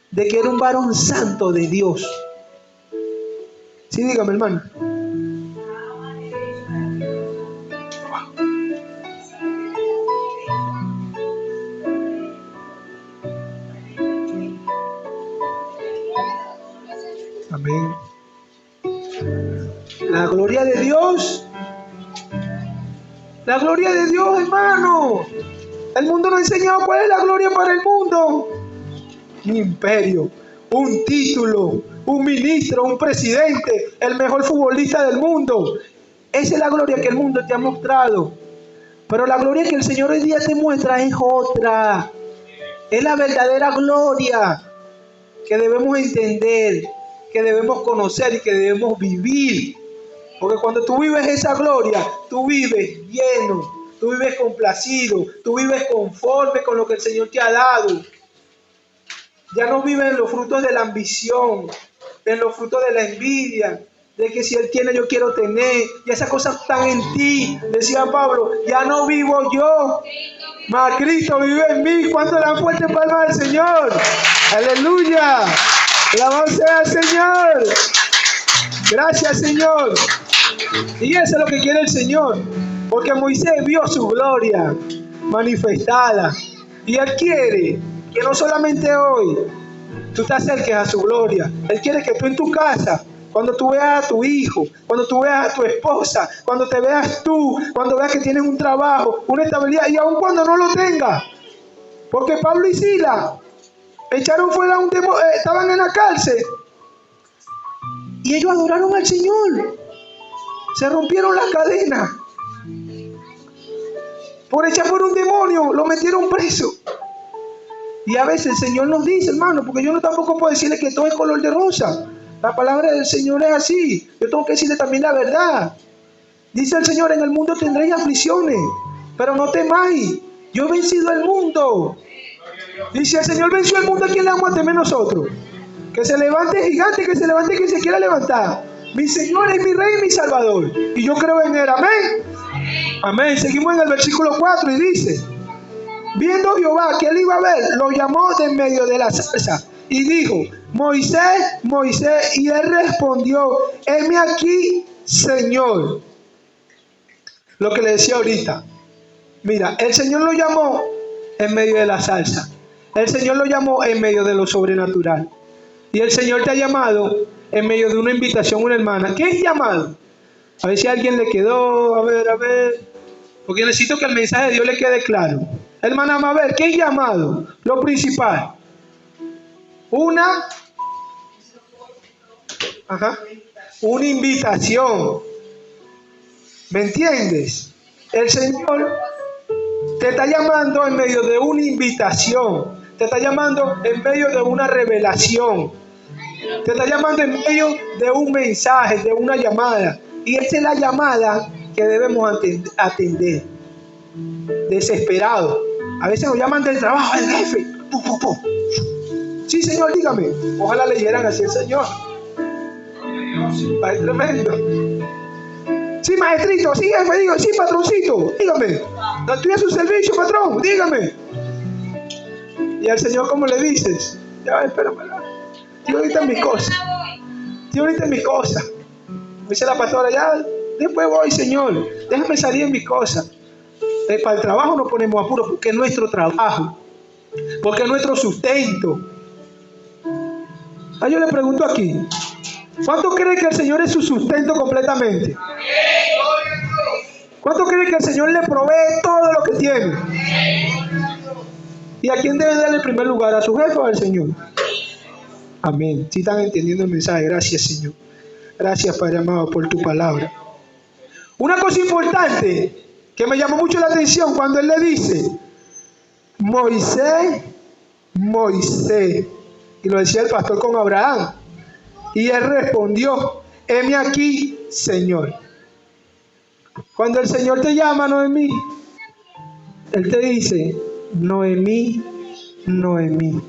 de que era un varón santo de Dios. Sí, dígame, hermano. Amén. La gloria de Dios. La gloria de Dios, hermano. El mundo nos ha enseñado cuál es la gloria para el mundo. Un imperio, un título, un ministro, un presidente, el mejor futbolista del mundo. Esa es la gloria que el mundo te ha mostrado. Pero la gloria que el Señor hoy día te muestra es otra. Es la verdadera gloria que debemos entender, que debemos conocer y que debemos vivir. Porque cuando tú vives esa gloria, tú vives lleno, tú vives complacido, tú vives conforme con lo que el Señor te ha dado. Ya no vives en los frutos de la ambición, en los frutos de la envidia, de que si Él tiene yo quiero tener, y esas cosas están en ti. Decía Pablo, ya no vivo yo, mas Cristo vive en mí. ¿Cuánto le dan fuerte palmas al Señor? Aleluya, alabado sea el Señor. Gracias, Señor. Y eso es lo que quiere el Señor, porque Moisés vio su gloria manifestada, y Él quiere que no solamente hoy tú te acerques a su gloria. Él quiere que tú en tu casa, cuando tú veas a tu hijo, cuando tú veas a tu esposa, cuando te veas tú, cuando veas que tienes un trabajo, una estabilidad, y aun cuando no lo tengas, porque Pablo y Silas echaron fuera un demonio, estaban en la cárcel y ellos adoraron al Señor. Se rompieron las cadenas por echar fuera un demonio, lo metieron preso. Y a veces el Señor nos dice, hermano, porque yo no tampoco puedo decirle que todo es color de rosa. La palabra del Señor es así. Yo tengo que decirle también la verdad. Dice el Señor, en el mundo tendréis aflicciones, pero no temáis, yo he vencido el mundo. Dice el Señor venció el mundo, ¿a quién le vamos a temer nosotros? Que se levante el gigante, que se levante quien se quiera levantar. Mi Señor es mi Rey y mi Salvador, y yo creo en Él. Amén. Amén. Seguimos en el versículo 4 y dice, viendo Jehová que él iba a ver, lo llamó de en medio de la zarza y dijo, Moisés, Moisés, y él respondió, heme aquí, Señor. Lo que le decía ahorita, mira, el Señor lo llamó en medio de la zarza, el Señor lo llamó en medio de lo sobrenatural. Y el Señor te ha llamado en medio de una invitación a una hermana. ¿Qué es llamado? A ver si a alguien le quedó, a ver. Porque necesito que el mensaje de Dios le quede claro. Hermana Mabel, ¿qué es llamado? Lo principal. Una invitación. ¿Me entiendes? El Señor te está llamando en medio de una invitación. Te está llamando en medio de una revelación. Te está llamando en medio de un mensaje, de una llamada. Y esa es la llamada que debemos atender. Desesperado. A veces nos llaman del trabajo, el jefe. Sí, Señor, dígame. Ojalá le dijeran así al Señor. Es tremendo. Sí, maestrito, sí, jefe, digo, sí, patroncito, dígame. Estoy a su servicio, patrón, dígame. Y al Señor, ¿cómo le dices? Ya, espérame. Estoy ahorita en mis cosas. Me dice la pastora, ya, después voy, Señor. Déjame salir en mis cosas. Para el trabajo nos ponemos apuros porque es nuestro trabajo. Porque es nuestro sustento. Yo le pregunto aquí, ¿cuánto cree que el Señor es su sustento completamente? ¿Cuánto cree que el Señor le provee todo lo que tiene? ¿Y a quién debe darle el primer lugar? ¿A su jefe o al Señor? Amén. Si están entendiendo el mensaje, gracias, Señor. Gracias, Padre amado, por tu palabra. Una cosa importante que me llamó mucho la atención cuando Él le dice, Moisés, Moisés. Y lo decía el pastor con Abraham. Y él respondió, heme aquí, Señor. Cuando el Señor te llama, Noemí, Él te dice, Noemí, Noemí.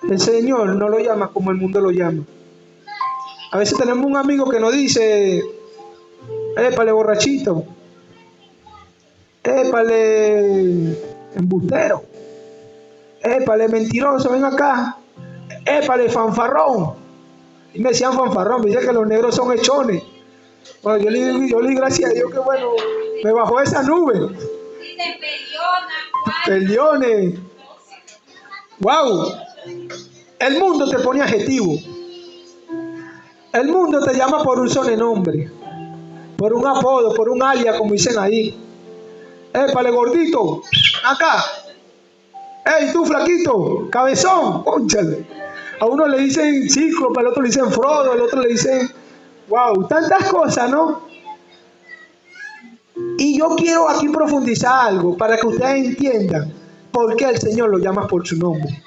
El Señor no lo llama como el mundo lo llama. A veces tenemos un amigo que nos dice, épale borrachito, épale embustero, épale mentiroso, ven acá, épale fanfarrón. Y me decían fanfarrón, me decían que los negros son hechones. Bueno, yo le di gracias a Dios que bueno, me bajó esa nube. Peliones. Wow. El mundo te pone adjetivo. El mundo te llama por un sobrenombre, por un apodo, por un alias, como dicen ahí. Épale gordito, acá. Ey, tú flaquito, cabezón, cónchale. A uno le dicen Cíclope, al otro le dicen Frodo, al otro le dicen, wow, tantas cosas, ¿no? Y yo quiero aquí profundizar algo para que ustedes entiendan por qué el Señor lo llama por su nombre.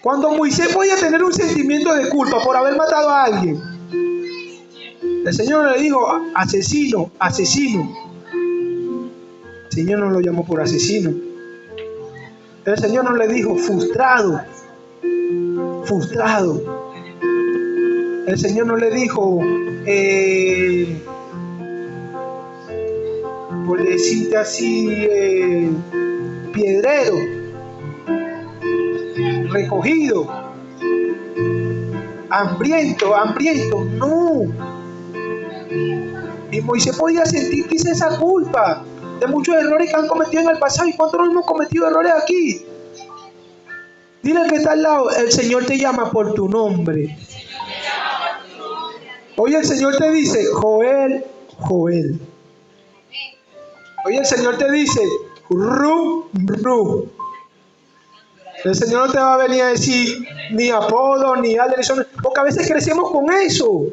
Cuando Moisés podía tener un sentimiento de culpa por haber matado a alguien, el Señor le dijo, asesino, asesino. El Señor no lo llamó por asesino. El Señor no le dijo, frustrado, frustrado. El Señor no le dijo, por decirte así, piedrero, recogido, hambriento, no. Y Moisés podía sentir quizá esa culpa de muchos errores que han cometido en el pasado. ¿Y cuántos no hemos cometido errores aquí? Dile que está al lado, el Señor te llama por tu nombre. Hoy el Señor te dice, Joel, Joel. Hoy el Señor te dice, Ru. El Señor no te va a venir a decir ni apodo, ni Anderson, porque a veces crecemos con eso.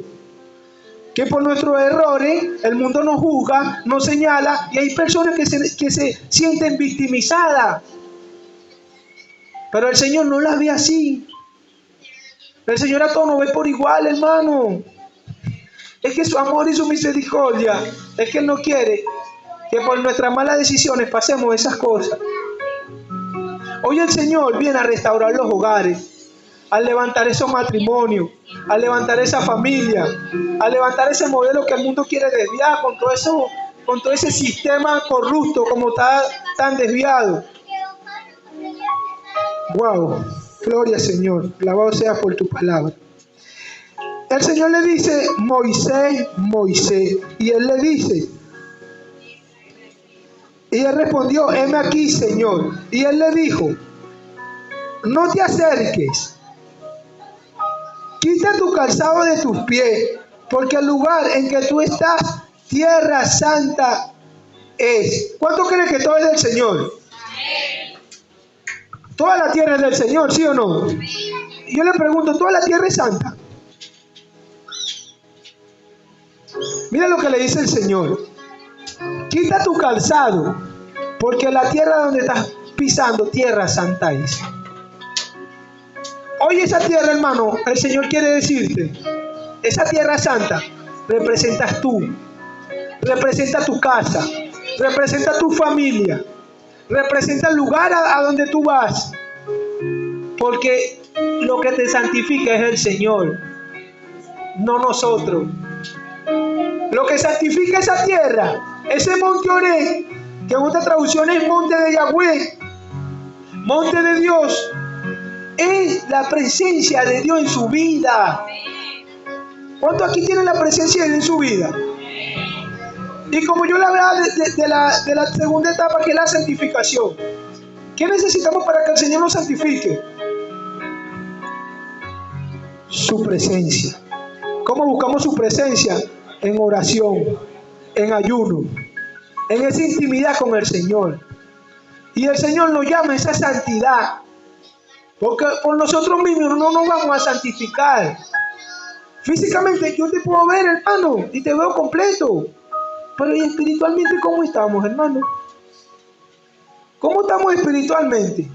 Que por nuestros errores el mundo nos juzga, nos señala, y hay personas que se sienten victimizadas. Pero el Señor no las ve así. El Señor a todos nos ve por igual, hermano. Es que su amor y su misericordia, es que Él no quiere que por nuestras malas decisiones pasemos esas cosas. Hoy el Señor viene a restaurar los hogares, a levantar esos matrimonios, a levantar esa familia, a levantar ese modelo que el mundo quiere desviar con todo ese sistema corrupto como está tan desviado. Wow, gloria Señor, alabado sea por tu palabra. El Señor le dice, Moisés, Moisés, y Él le dice, y Él respondió, heme aquí, Señor. Y Él le dijo, no te acerques, quita tu calzado de tus pies, porque el lugar en que tú estás, tierra santa es. ¿Cuánto creen que todo es del Señor? Toda la tierra es del Señor, ¿sí o no? Yo le pregunto, ¿toda la tierra es santa? Mira lo que le dice el Señor. Quita tu calzado, porque la tierra donde estás pisando, tierra santa es. Hoy esa tierra, hermano, el Señor quiere decirte, esa tierra santa, representas tú, representa tu casa, representa tu familia, representa el lugar a donde tú vas, porque lo que te santifica es el Señor, no nosotros. Lo que santifica esa tierra, ese monte Oré, que en otra traducción es monte de Yahweh, monte de Dios, es la presencia de Dios en su vida. ¿Cuántos aquí tienen la presencia de Dios en su vida? Y como yo le hablaba de la segunda etapa, que es la santificación, ¿qué necesitamos para que el Señor nos santifique? Su presencia. ¿Cómo buscamos su presencia? En oración, en ayuno, en esa intimidad con el Señor. Y el Señor nos llama a esa santidad, porque por nosotros mismos no nos vamos a santificar. Físicamente yo te puedo ver, hermano, y te veo completo, pero ¿y espiritualmente cómo estamos, hermano? ¿Cómo estamos espiritualmente?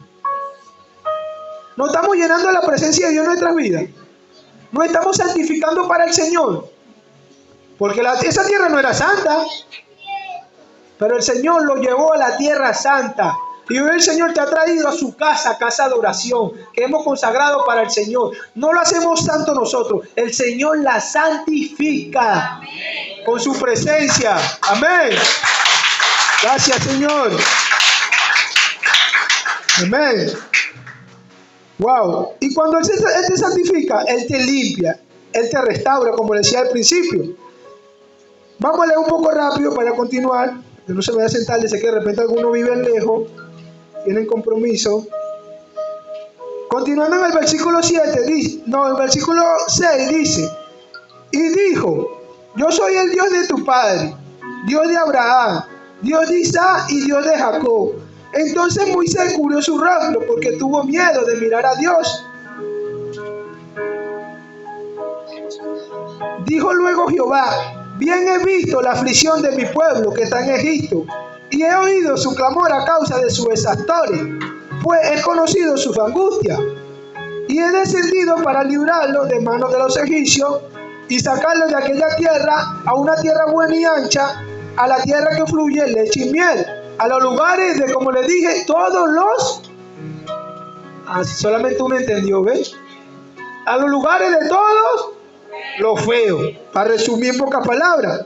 ¿No estamos llenando la presencia de Dios en nuestras vidas? ¿No estamos santificando para el Señor? Porque esa tierra no era santa, pero el Señor lo llevó a la tierra santa. Y hoy el Señor te ha traído a su casa, casa de oración, que hemos consagrado para el Señor. No lo hacemos santo nosotros, el Señor la santifica. Amén. Con su presencia. Amén. Gracias, Señor. Amén. Wow. Y cuando Él te santifica, Él te limpia, Él te restaura, como decía al principio. Vamos a leer un poco rápido para continuar, que no se me vaya a sentar, sé que de repente algunos viven lejos, tienen compromiso. Continuando en el versículo 7, el versículo 6 dice, y dijo, yo soy el Dios de tu padre, Dios de Abraham, Dios de Isaac y Dios de Jacob. Entonces Moisés cubrió su rostro porque tuvo miedo de mirar a Dios. Dijo luego Jehová, bien he visto la aflicción de mi pueblo que está en Egipto, y he oído su clamor a causa de sus exactores, pues he conocido sus angustias, y he descendido para librarlos de manos de los egipcios, y sacarlos de aquella tierra a una tierra buena y ancha, a la tierra que fluye leche y miel, a los lugares de, como les dije, todos los... solamente uno entendió, ¿ves? A los lugares de todos lo feo, para resumir en pocas palabras.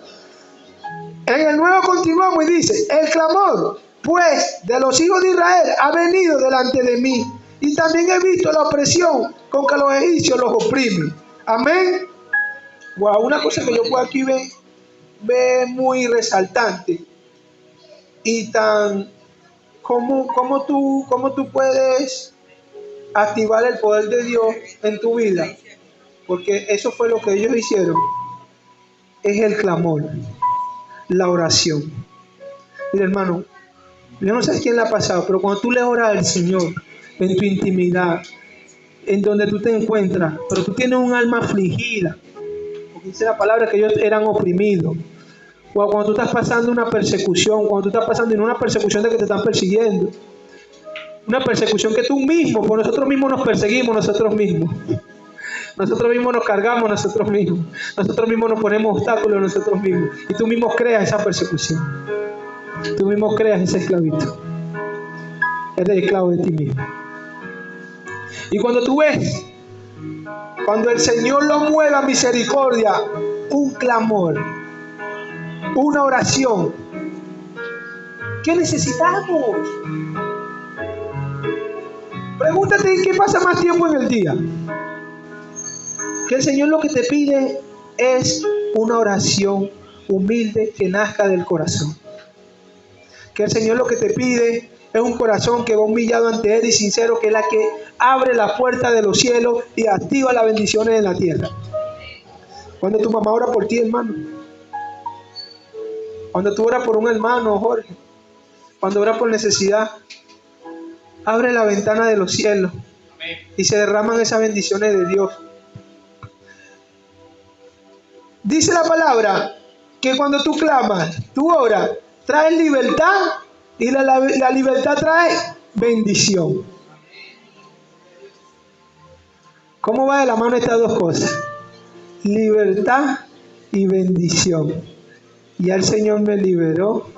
En el nuevo continuamos y dice, el clamor pues de los hijos de Israel ha venido delante de mí, y también he visto la opresión con que los egipcios los oprimen. Amén. Wow, una cosa que yo puedo aquí ver muy resaltante y tan como tú puedes activar el poder de Dios en tu vida, porque eso fue lo que ellos hicieron, es el clamor, la oración. Mira, hermano, yo no sé quién le ha pasado, pero cuando tú le oras al Señor en tu intimidad, en donde tú te encuentras, pero tú tienes un alma afligida, porque dice la palabra que ellos eran oprimidos, o cuando tú estás pasando una persecución, cuando tú estás pasando en una persecución de que te están persiguiendo, una persecución que tú mismo, por nosotros mismos nos perseguimos nosotros mismos. Nosotros mismos nos cargamos nosotros mismos. Nosotros mismos nos ponemos obstáculos nosotros mismos. Y tú mismo creas esa persecución. Tú mismo creas esa esclavitud. Eres esclavo de ti mismo. Y cuando tú ves, cuando el Señor lo mueve a misericordia, un clamor, una oración, ¿qué necesitamos? Pregúntate en qué pasa más tiempo en el día. Que el Señor lo que te pide es una oración humilde que nazca del corazón. Que el Señor lo que te pide es un corazón que va humillado ante Él y sincero, que es la que abre la puerta de los cielos y activa las bendiciones en la tierra. Cuando tu mamá ora por ti, hermano. Cuando tú oras por un hermano, Jorge. Cuando oras por necesidad, abre la ventana de los cielos y se derraman esas bendiciones de Dios. Dice la palabra que cuando tú clamas, tú oras, trae libertad y la libertad trae bendición. ¿Cómo va de la mano estas dos cosas? Libertad y bendición. Ya el Señor me liberó,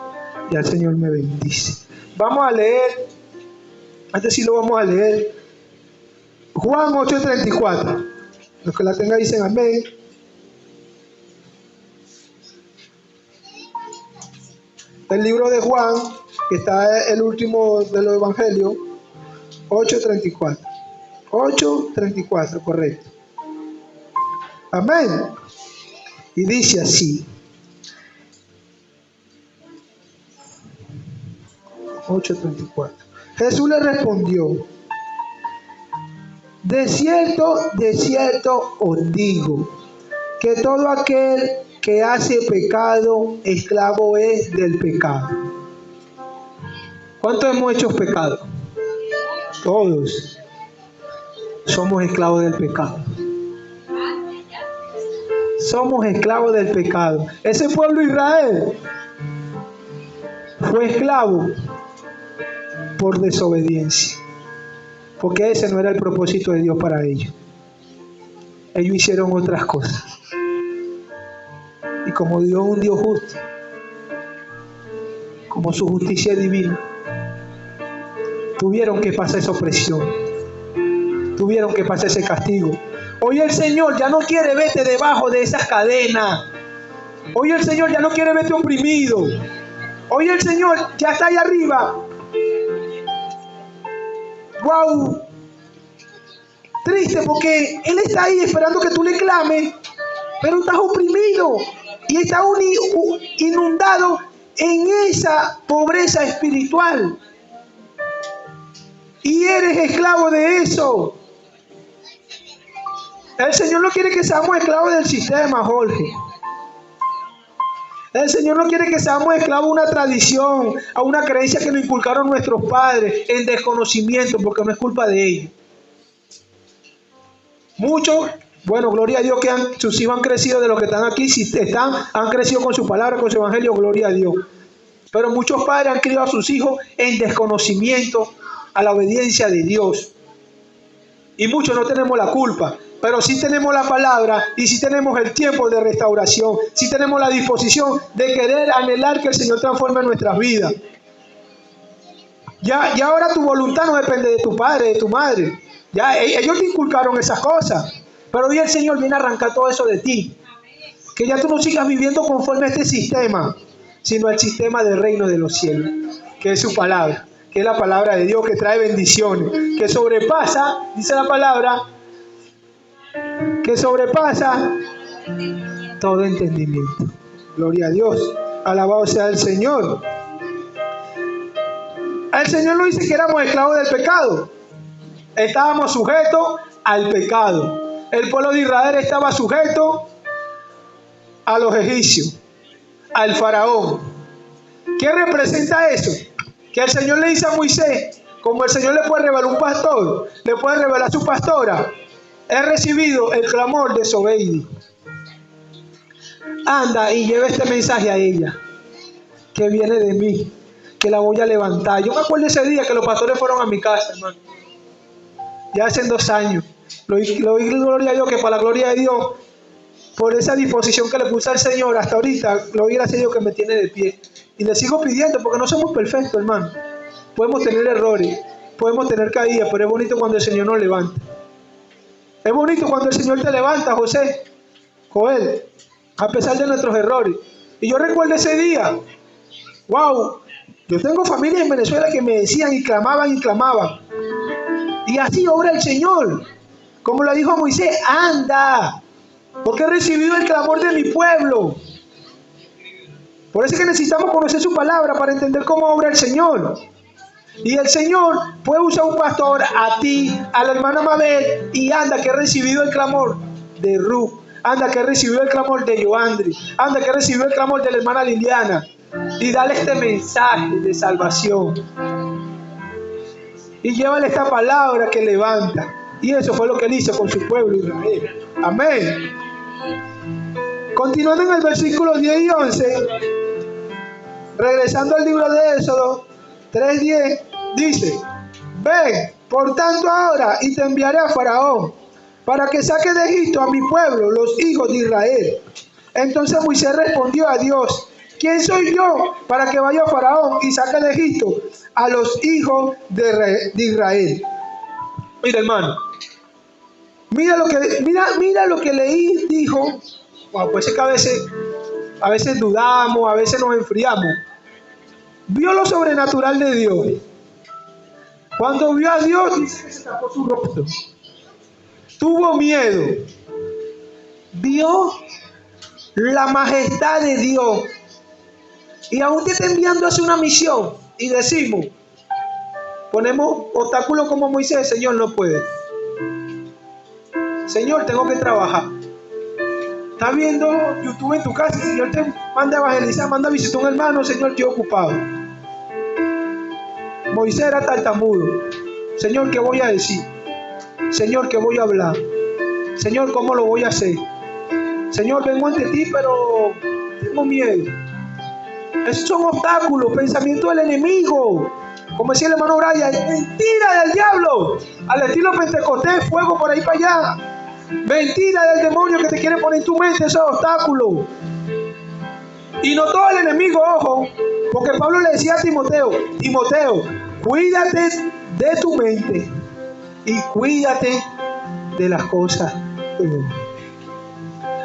ya el Señor me bendice. Vamos a leer, antes sí lo vamos a leer, Juan 8:34. Los que la tengan dicen amén. El libro de Juan, que está el último de los evangelios, 8:34. 8:34, correcto. Amén. Y dice así. 8:34. Jesús le respondió: de cierto os digo, que todo aquel que hace pecado, esclavo es del pecado. ¿Cuántos hemos hecho pecado? Todos somos esclavos del pecado. Somos esclavos del pecado. Ese pueblo de Israel fue esclavo por desobediencia, porque ese no era el propósito de Dios para ellos. Ellos hicieron otras cosas. Y como Dios es un Dios justo, como su justicia es divina, tuvieron que pasar esa opresión, tuvieron que pasar ese castigo. Hoy el Señor ya no quiere verte debajo de esas cadenas. Hoy el Señor ya no quiere verte oprimido. Hoy el Señor ya está ahí arriba. Wow. Triste porque Él está ahí esperando que tú le clames, pero estás oprimido y estás inundado en esa pobreza espiritual. Y eres esclavo de eso. El Señor no quiere que seamos esclavos del sistema, Jorge. El Señor no quiere que seamos esclavos a una tradición, a una creencia que nos inculcaron nuestros padres en desconocimiento, porque no es culpa de ellos. Muchos, bueno, gloria a Dios que sus hijos han crecido de los que están aquí, si están, han crecido con su palabra, con su evangelio, gloria a Dios. Pero muchos padres han criado a sus hijos en desconocimiento a la obediencia de Dios. Y muchos no tenemos la culpa, pero sí tenemos la palabra y sí tenemos el tiempo de restauración, sí tenemos la disposición de querer anhelar que el Señor transforme nuestras vidas. Ya ahora tu voluntad no depende de tu padre, de tu madre. Ya ellos te inculcaron esas cosas, pero hoy el Señor viene a arrancar todo eso de ti. Que ya tú no sigas viviendo conforme a este sistema, sino al sistema del reino de los cielos, que es su palabra, que es la palabra de Dios que trae bendiciones, que sobrepasa, dice la palabra, que sobrepasa todo entendimiento. Gloria a Dios, alabado sea el Señor. El Señor no dice que éramos esclavos del pecado, estábamos sujetos al pecado. El pueblo de Israel estaba sujeto a los egipcios, al faraón. ¿Qué representa eso? Que el Señor le dice a Moisés, como el Señor le puede revelar un pastor, le puede revelar a su pastora: he recibido el clamor de Zobeidi. Anda y lleva este mensaje a ella, que viene de mí, que la voy a levantar. Yo me acuerdo ese día que los pastores fueron a mi casa, hermano. Ya hace 2 años. Lo oí, gloria a Dios, que para la gloria de Dios, por esa disposición que le puse al Señor, hasta ahorita, lo oí, gracias a Dios que me tiene de pie. Y le sigo pidiendo, porque no somos perfectos, hermano. Podemos tener errores, podemos tener caídas, pero es bonito cuando el Señor nos levanta. Es bonito cuando el Señor te levanta, Joel, a pesar de nuestros errores. Y yo recuerdo ese día, wow, yo tengo familia en Venezuela que me decían y clamaban y clamaban. Y así obra el Señor. Como lo dijo Moisés, anda, porque he recibido el clamor de mi pueblo. Por eso es que necesitamos conocer su palabra para entender cómo obra el Señor. Y el Señor puede usar un pastor, a ti, a la hermana Mabel, y anda que he recibido el clamor de Ruth, anda que he recibido el clamor de Joandri, anda que he recibido el clamor de la hermana Liliana, y dale este mensaje de salvación. Y llévale esta palabra que levanta. Y eso fue lo que él hizo con su pueblo Israel. Amén. Continuando en el versículo 10 y 11, regresando al libro de Éxodo 3:10, dice: Ven, por tanto, ahora, y te enviaré a Faraón, para que saque de Egipto a mi pueblo, los hijos de Israel. Entonces Moisés respondió a Dios: ¿Quién soy yo para que vaya a Faraón y saque de Egipto a los hijos de Israel? Mira, hermano, mira lo que leí, dijo. Wow, pues es que a veces dudamos, a veces nos enfriamos. Vio lo sobrenatural de Dios. Cuando vio a Dios, dice que se tapó su rostro. Tuvo miedo. Vio la majestad de Dios. Y aún te está enviando a hacer una misión. Y decimos, ponemos obstáculos como Moisés: Señor, no puede. Señor, tengo que trabajar. Estás viendo YouTube en tu casa, el Señor te manda a evangelizar, manda a visitar a un hermano: Señor, estoy ocupado. Moisés era tartamudo. Señor, ¿qué voy a decir? Señor, ¿qué voy a hablar? Señor, ¿cómo lo voy a hacer? Señor, vengo ante ti, pero tengo miedo. Esos son obstáculos, pensamientos del enemigo. Como decía el hermano Brian, mentira del diablo. Al estilo Pentecostés, fuego por ahí para allá. Mentira del demonio que te quiere poner en tu mente esos obstáculos. Y no todo el enemigo, ojo, porque Pablo le decía a Timoteo: Timoteo, cuídate de tu mente y cuídate de las cosas de Dios.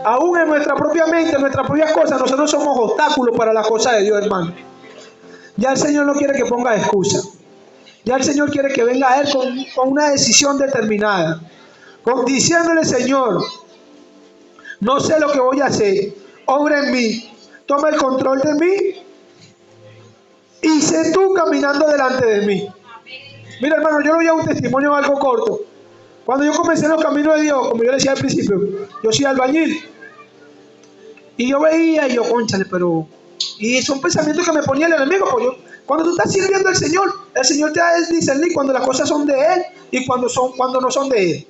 Aún en nuestra propia mente, en nuestras propias cosas, nosotros somos obstáculos para las cosas de Dios, hermano. Ya el Señor no quiere que ponga excusa. Ya el Señor quiere que venga a Él con una decisión determinada. Diciéndole: Señor, no sé lo que voy a hacer. Obra en mí. Toma el control de mí. Y sé tú caminando delante de mí. Mira, hermano, yo le voy a un testimonio algo corto. Cuando yo comencé en los caminos de Dios, como yo le decía al principio, yo soy albañil. Y yo veía, y yo, cónchale, pero... Y son pensamientos que me ponía el enemigo. Pues cuando tú estás sirviendo al Señor, el Señor te da el discernir cuando las cosas son de Él y cuando no son de Él.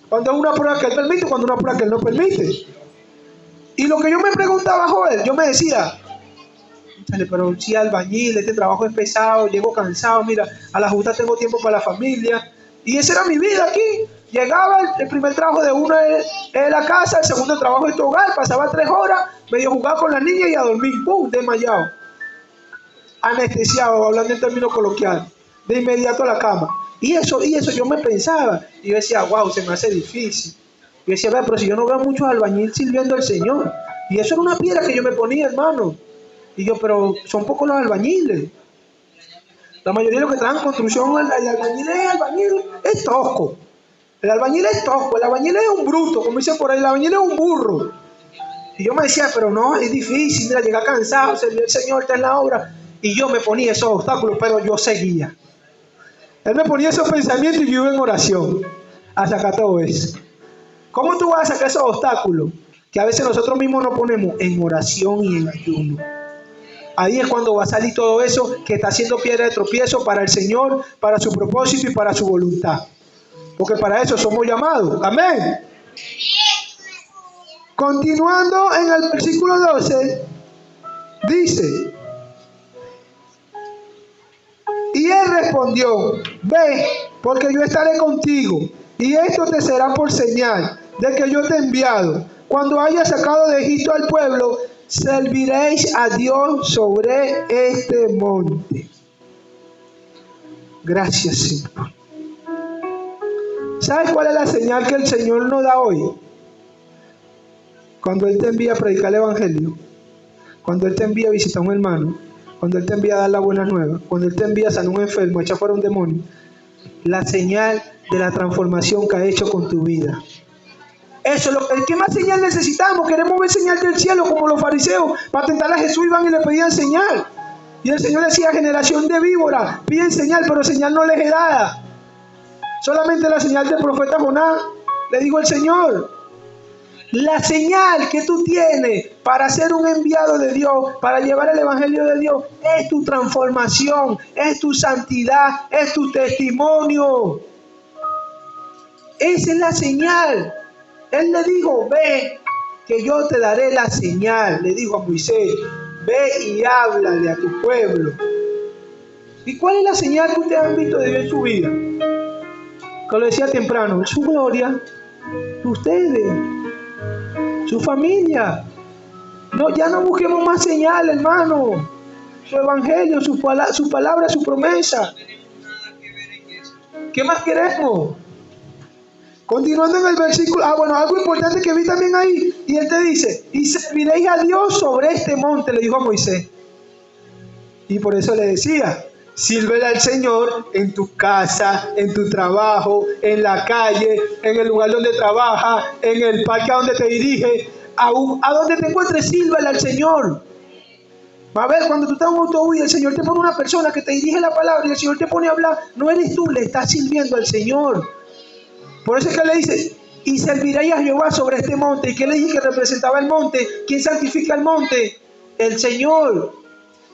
Cuando es una prueba que Él permite, cuando es una prueba que Él no permite. Y lo que yo me preguntaba, Joel, yo me decía: pero si albañil, este trabajo es pesado, llego cansado, mira, a la justa tengo tiempo para la familia. Y esa era mi vida aquí. Llegaba, el primer trabajo de uno en la casa, el segundo trabajo en tu hogar, pasaba 3 horas, medio jugaba con las niñas y a dormir, ¡pum!, desmayado. Anestesiado, hablando en términos coloquiales, de inmediato a la cama. Y eso yo me pensaba, y yo decía: wow, se me hace difícil. Yo decía: pero si yo no veo muchos albañiles sirviendo al Señor. Y eso era una piedra que yo me ponía, hermano. Y yo, pero son pocos los albañiles. La mayoría de los que trabajan en construcción, el albañil es tosco. El albañil es tosco, el albañil es un bruto, como dicen por ahí, el albañil es un burro. Y yo me decía: pero no, es difícil, mira, llegar cansado, servir al Señor, está en la obra. Y yo me ponía esos obstáculos, pero yo seguía. Él me ponía esos pensamientos y yo iba en oración a sacar todo eso. ¿Cómo tú vas a sacar esos obstáculos que a veces nosotros mismos nos ponemos? En oración y en ayuno. Ahí es cuando va a salir todo eso que está haciendo piedra de tropiezo para el Señor, para su propósito y para su voluntad. Porque para eso somos llamados. Amén. Continuando en el versículo 12, dice: y él respondió: ve, porque yo estaré contigo, y esto te será por señal de que yo te he enviado. Cuando haya sacado de Egipto al pueblo, serviréis a Dios sobre este monte. Gracias, Señor. ¿Sabes cuál es la señal que el Señor nos da hoy? Cuando Él te envía a predicar el Evangelio, cuando Él te envía a visitar a un hermano, cuando Él te envía a dar la buena nueva, cuando Él te envía a sanar un enfermo, a echar fuera un demonio. La señal de la transformación que ha hecho con tu vida. Eso es lo que... ¿Qué más señal necesitamos? Queremos ver señal del cielo como los fariseos. Para tentar a Jesús iban y le pedían señal. Y el Señor decía, generación de víboras, piden señal, pero señal no les es dada. Solamente la señal del profeta Jonás, le dijo el Señor. La señal que tú tienes para ser un enviado de Dios, para llevar el evangelio de Dios, es tu transformación, es tu santidad, es tu testimonio. Esa es la señal. Él le dijo, ve, que yo te daré la señal. Le dijo a Moisés, ve y háblale a tu pueblo. ¿Y cuál es la señal que ustedes han visto de Dios en su vida? Que lo decía temprano, su gloria, ustedes, su familia. No, ya no busquemos más señal, hermano. Su evangelio, su palabra, su promesa. ¿Qué más queremos? Continuando en el versículo, algo importante que vi también ahí, y él te dice, y serviréis a Dios sobre este monte, le dijo a Moisés. Y por eso le decía, sírvele al Señor en tu casa, en tu trabajo, en la calle, en el lugar donde trabajas, en el parque a donde te diriges, a donde te encuentres, sírvele al Señor. Va a ver, cuando tú estás en un autobús y el Señor te pone una persona que te dirige la palabra y el Señor te pone a hablar, no eres tú, le estás sirviendo al Señor. Por eso es que le dice, y serviréis a Jehová sobre este monte. ¿Y qué le dije que representaba el monte? ¿Quién santifica el monte? El Señor.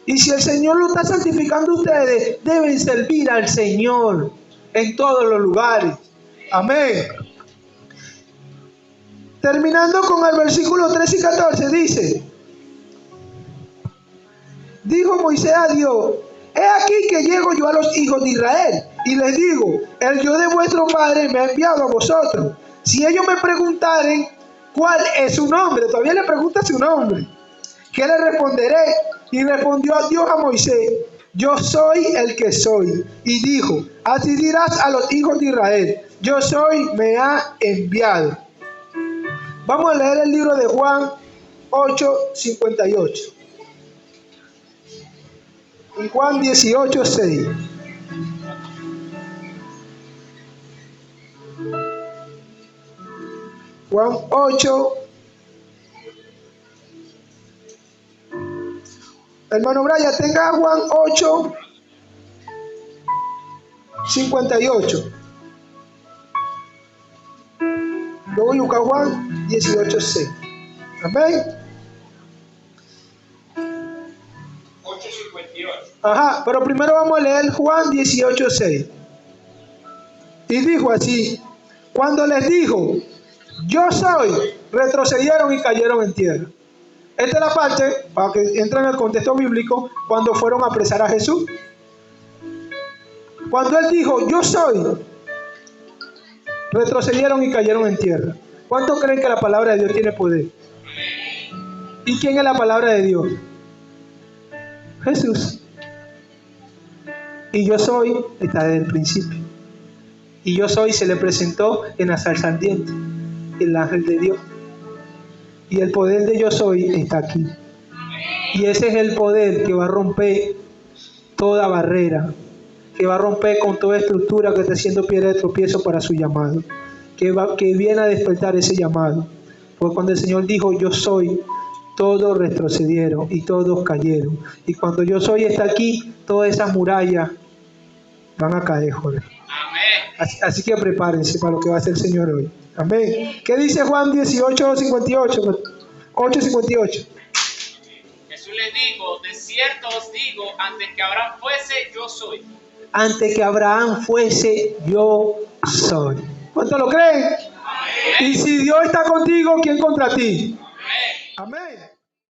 Y si el Señor lo está santificando, ustedes deben servir al Señor en todos los lugares. Amén. Terminando con el versículo 13 y 14, dice, dijo Moisés a Dios, he aquí que llego yo a los hijos de Israel y les digo, el Dios de vuestro padre me ha enviado a vosotros. Si ellos me preguntaren cuál es su nombre, todavía le pregunta su nombre, ¿qué le responderé? Y respondió Dios a Moisés, yo soy el que soy. Y dijo, así dirás a los hijos de Israel, yo soy, me ha enviado. Vamos a leer el libro de Juan 8:58. Y Juan 18:6. Juan 8. Hermano Brian, tenga Juan 8:58. Luego voy a buscar Juan 18:6. Amén. 8:58. Pero primero vamos a leer Juan 18:6. Y dijo así, cuando les dijo, yo soy, retrocedieron y cayeron en tierra. Esta es la parte, para que entre en el contexto bíblico, cuando fueron a apresar a Jesús. Cuando él dijo, yo soy, retrocedieron y cayeron en tierra. ¿Cuántos creen que la palabra de Dios tiene poder? ¿Y quién es la palabra de Dios? Jesús. Y yo soy, está desde el principio. Y yo soy se le presentó en la zarza ardiente, el ángel de Dios. Y el poder de yo soy está aquí. Y ese es el poder que va a romper toda barrera, que va a romper con toda estructura que está siendo piedra de tropiezo para su llamado, que viene a despertar ese llamado. Porque cuando el Señor dijo yo soy, todos retrocedieron y todos cayeron. Y cuando yo soy está aquí, todas esas murallas van a caer, joder. Así que prepárense para lo que va a hacer el Señor hoy. Amén. ¿Qué dice Juan 18:58? 8:58. Jesús les dijo, de cierto os digo, antes que Abraham fuese, yo soy. Antes que Abraham fuese, yo soy. ¿Cuántos lo creen? Amén. Y si Dios está contigo, ¿quién contra ti? Amén. Amén.